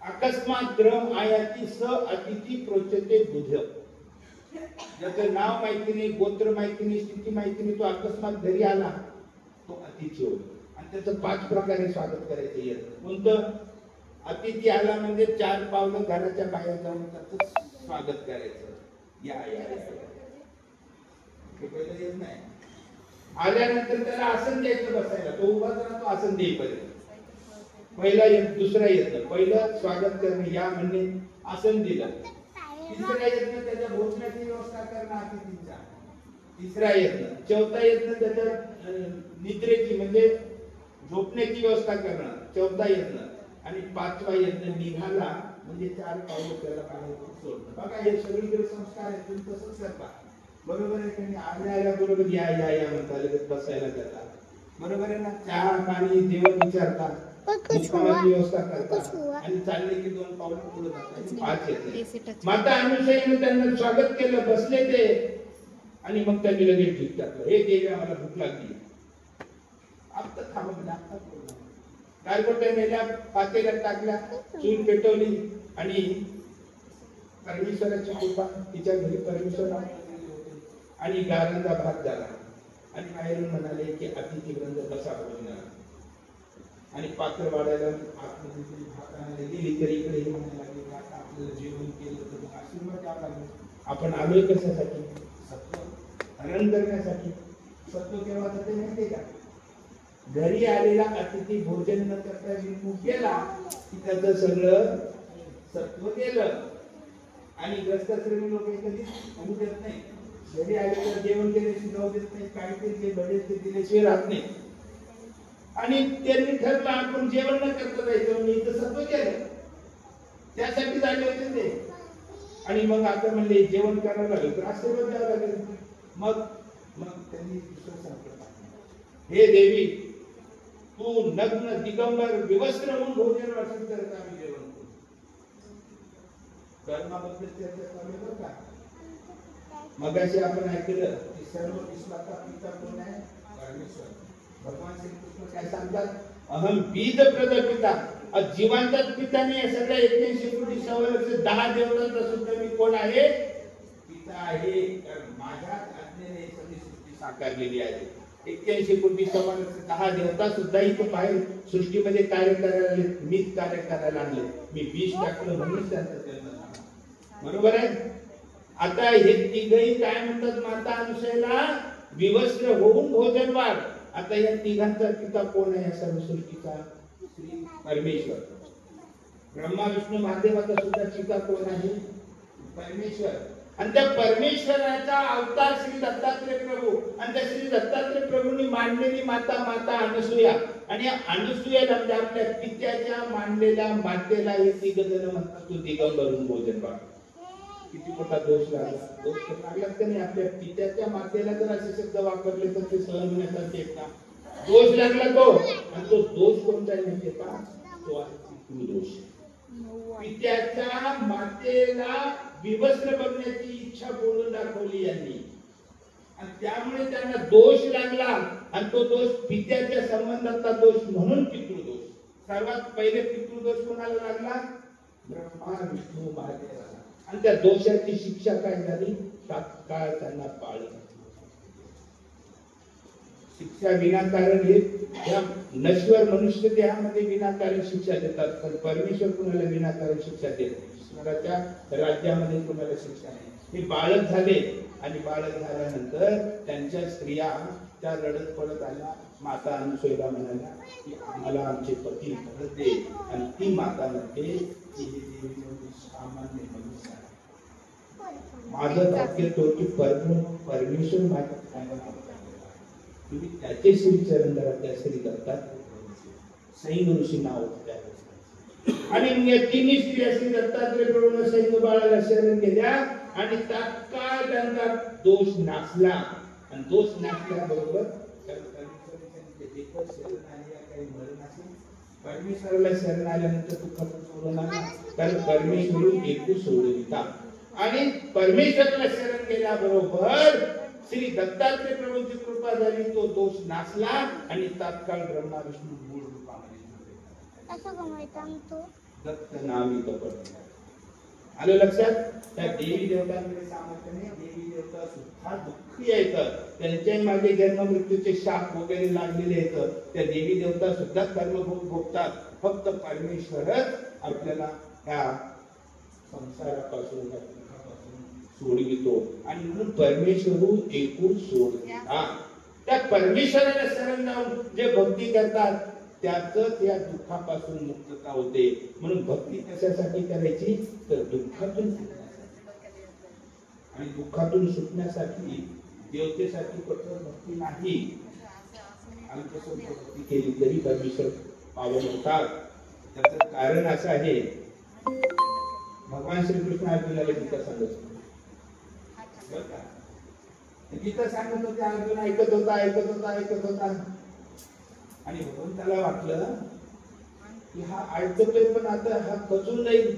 अकस्मात ग्रह आयाती स अतिथी प्रोचते बुध. ज्याचं नाव माहिती नाही, गोत्र माहिती नाही, स्थिती माहिती नाही, तो अकस्मात घरी आला, तो अतिथी होतो. आणि त्याचं 5 प्रकारे स्वागत करायचं येतं. कोणतं? अतिथी आला म्हणजे 4 पावलं घराच्या बाहेर जाऊन त्याचं स्वागत करायचं. या या हे पहिलं येत नाही. आल्यानंतर त्याला आसन द्यायचं बसायला. तो उभाच राहतो आसन देईपर्यंत. पहिला येत, दुसरा येत. पहिलं स्वागत करणे, या म्हणणे, आसन दिलं. तिसरा येत त्याच्या भोजनाची व्यवस्था करणं अतिथींच्या. तिसरा येत. चौथा येत त्याच्या निद्रेची म्हणजे झोपण्याची व्यवस्था करणं. चौथा येत. आणि 5वा येत निघाला म्हणजे 4 पावलं त्याला बाहेर सोडणं. बघा, हे सगळीकडे संस्कार आहेत, तुम्ही तसंच करता. बरोबर आहे की आल्या बरोबर या या या म्हणता, लगेच बसायला जातात. बरोबर आहे ना? चहा पाणी जेवण विचारता, व्यवस्था करता आणि चालले की 2 पावलं पुढे जातात. 5 येते. माता अनसूयेने त्यांना स्वागत केलं, बसले ते. आणि मग त्यांनी लगेच ठीक टाकलं. हे देवी, आम्हाला भूक लागली. आता थांबलं, आता बोलणार. गारगोट्या नेल्या, पातेल्यात टाकल्या, चूल पेटवली आणि परमेश्वराची कृपा, तिच्या घरी परमेश्वर आणि गारांचा भात झाला. आणि बाहेरून म्हणाले की अतिथी वृंद बसा बोलणार. आणि पात्र वाढायला आतमध्ये भात आणायला गेली तरी इकडे हे म्हणायला लागले, आता आपल्याला जेवण केलं तर आशीर्वाद द्यावा लागेल. आपण आलोय कशासाठी? सत्व हरण करण्यासाठी. सत्व केव्हा जाते माहितीये का? घरी आलेला अतिथी भोजन न करता विमुख गेला की त्याचं सगळं सत्व गेलं. आणि ग्रस्ताश्रमी लोक कधीच म्हणू देत नाही. घरी आलेलं जेवण केल्याशी जाऊ देत नाही, काहीतरी बरेच ते दिल्याशिवाय राहत नाही. आणि त्यांनी ठरलं आपण जेवण न करता जायचं, मी इथं सत्व केलं, त्यासाठी झाले होते ते. आणि मग आता म्हणले जेवण करायला लागेल तर आशीर्वाद द्यावा लागेल. मग त्यांनी दुसरं सांगितलं, हे देवी, तू नग्न दिगंबर विवस्त्र होऊन भोजन वाटून करत आम्ही जेवण करू. धर्माबद्दल चर्चा चालू बरं का? मगाशी आपण ऐकलं की सर्व विश्वाचा पिता कोण आहे? परमेश्वर. भगवान श्रीकृष्ण काय सांगतात? अहम बीज प्रदपिता. जीवांचाच पिता नाही, सगळ्या 81 कोटी 10 देवतांचा सुद्धा मी कोण आहे? पिता आहे. कारण माझ्या आज्ञेने सगळी सृष्टी साकारलेली आहे. 81 कोटी 10 देवता सुद्धा इथे बाहेर सृष्टीमध्ये कार्य करायला, मीच कार्य करायला आणले. मी विष टाकलं म्हणून त्यांचा जन्म झाला. बरोबर आहे? आता हे तिघही काय म्हणतात माता अनसूयेला? विवस्त्र होऊन भोजन वाढ. आता या तिघांचा पिता कोण आहे? सर्व सृष्टीचा श्री परमेश्वर. ब्रह्मा विष्णू महादेवाचा सुद्धा पिता कोण आहे? परमेश्वर. आणि त्या परमेश्वराचा अवतार श्री दत्तात्रय प्रभू. आणि त्या श्री दत्तात्रय प्रभूंनी मांडलेली माता अनसूया. आणि अनसूयाला म्हणजे आपल्या पित्याच्या मांडलेल्या मातेला हे तिघ जण म्हणतात तू दिगंबरून भोजन वाढ. किती मोठा दोष लागला. दोष लागला का नाही? आपल्या पित्याच्या मातेला जर असे शब्द वापरले तर ते सहन होण्यासारखे का? दोष लागला तो. आणि तो दोष कोणता आहे माहितीये का? तो आहे पितृदोष. पित्याच्या मातेला विवस्त्र बघण्याची इच्छा बोलून दाखवली यांनी. आणि त्यामुळे त्यांना दोष लागला. आणि तो दोष पित्याच्या संबंधाचा दोष म्हणून पितृदोष. सर्वात पहिले पितृदोष कोणाला लागला? ब्रह्मा विष्णू महादेवाला. आणि त्या दोषाची शिक्षा काय झाली? तात्काळ त्यांना पाळली. शिक्षा विनाकारण हे या नश्वर मनुष्य देहामध्ये विनाकारण शिक्षा देतात, पण परमेश्वर कुणाला विनाकारण शिक्षा देत नाही. ईश्वराच्या राज्यामध्ये कुणाला शिक्षा नाही. हे बाळक झाले आणि बाळक झाल्यानंतर त्यांच्या स्त्रिया त्या रडत पडत आल्या. माता अनुसूया म्हणाल्या की आम्हाला आमचे पती परत दे. आणि ती माता म्हणते की हे देवी सामान्य मनुष्य आहे. माझं वाक्य तो की परमेश्वर माझ्या तुम्ही त्याचे श्रीचरण धरा. त्या श्री दत्तात्रय सैन ऋषी नाव होतं. आणि या तिन्ही स्त्रिया श्री दत्तात्रय प्रभूंना सैन बाळाला शरण गेल्या आणि तात्काळ त्यांचा दोष नासला. आणि दोष नासल्याबरोबर परमेश्वराला शरण आल्यानंतर दुःखातून सोडवणार, कारण परमेश्वर एकू सोडविता. आणि परमेश्वराला शरण गेल्याबरोबर श्री दत्तात्रय प्रभूंची कृपा झाली. तो दोष नासला आणि तात्काळ ब्रह्मा विष्णू मूळ रूपामध्ये दत्त नामी कपट. आलं लक्षात? त्या देवी देवतांकडे सामर्थ्य नाही. देवी देवता सुद्धा दुःखी आहेत. त्यांच्या मागे जन्म मृत्यूचे शाप वगैरे लागलेले आहेत. त्या देवी देवता सुद्धा कर्मभोग भोगतात. फक्त परमेश्वरच आपल्याला त्या संसारापासून सोडवितो. आणि म्हणून परमेश्वर एकूण सोडविता. त्या परमेश्वराला शरण जाऊन जे भक्ती करतात त्याच या दुःखापासून मुक्तता होते. म्हणून भक्ती कशासाठी करायची तर दुःखातून आणि दुःखातून सुटण्यासाठी. देवतेसाठी कठोर भक्ती नाही. अल्पस्वल्प भक्ती केली तरी परमेश्वर पावन होतात. त्याचं कारण असं आहे, भगवान श्रीकृष्ण अर्जुनाला गीता सांगत गीता सांगत होते. अर्जुन ऐकत होता. आणि भगवंताला वाटलं की हा ऐकतोय पण आता हा खचून जाईल.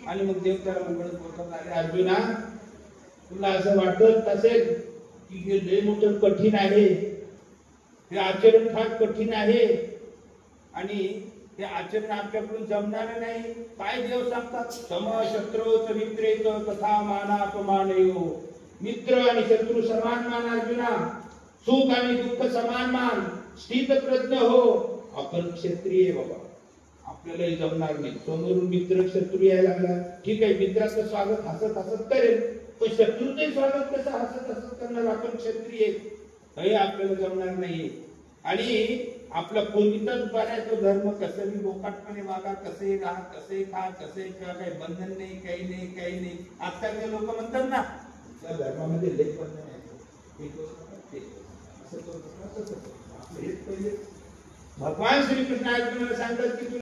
आणि मग देव त्याला उघडत बोलतात, अरे अर्जुना तुला असं वाटत असेल की हे लय मोठं कठीण आहे, हे आचरण फार कठीण आहे आणि हे आचरण आपल्याकडून जमणार नाही. काय देव सांगतात, सम शत्रूच मित्रेच तथा माना अपमानयो. मित्र आणि शत्रू समान मान अर्जुना. सुख आणि दुःख समान मान. स्थित प्रज्ञ हो. आपण क्षत्रिय बाबा, आपल्यालाही जमणार नाही. समोरून मित्र शत्रू यायला लागला, ठीक आहे मित्राचं स्वागत हसत हसत करेल, पण शत्रूचे स्वागत कसं हसत हसत करणार. आपण क्षत्रिय, हे आपल्याला जमणार नाही. आणि आपला पूर्वीचाच बऱ्याच धर्म कसं मी बोकाटपणे वागा, कसे राहा, कसे खा, कसे खेळा, काही बंधन नाही, काही नाही. आजकालचे लोक म्हणतात ना त्या धर्मामध्ये लय बंधन आहे. भगवान श्रीकृष्ण अर्जुनाला सांगतात की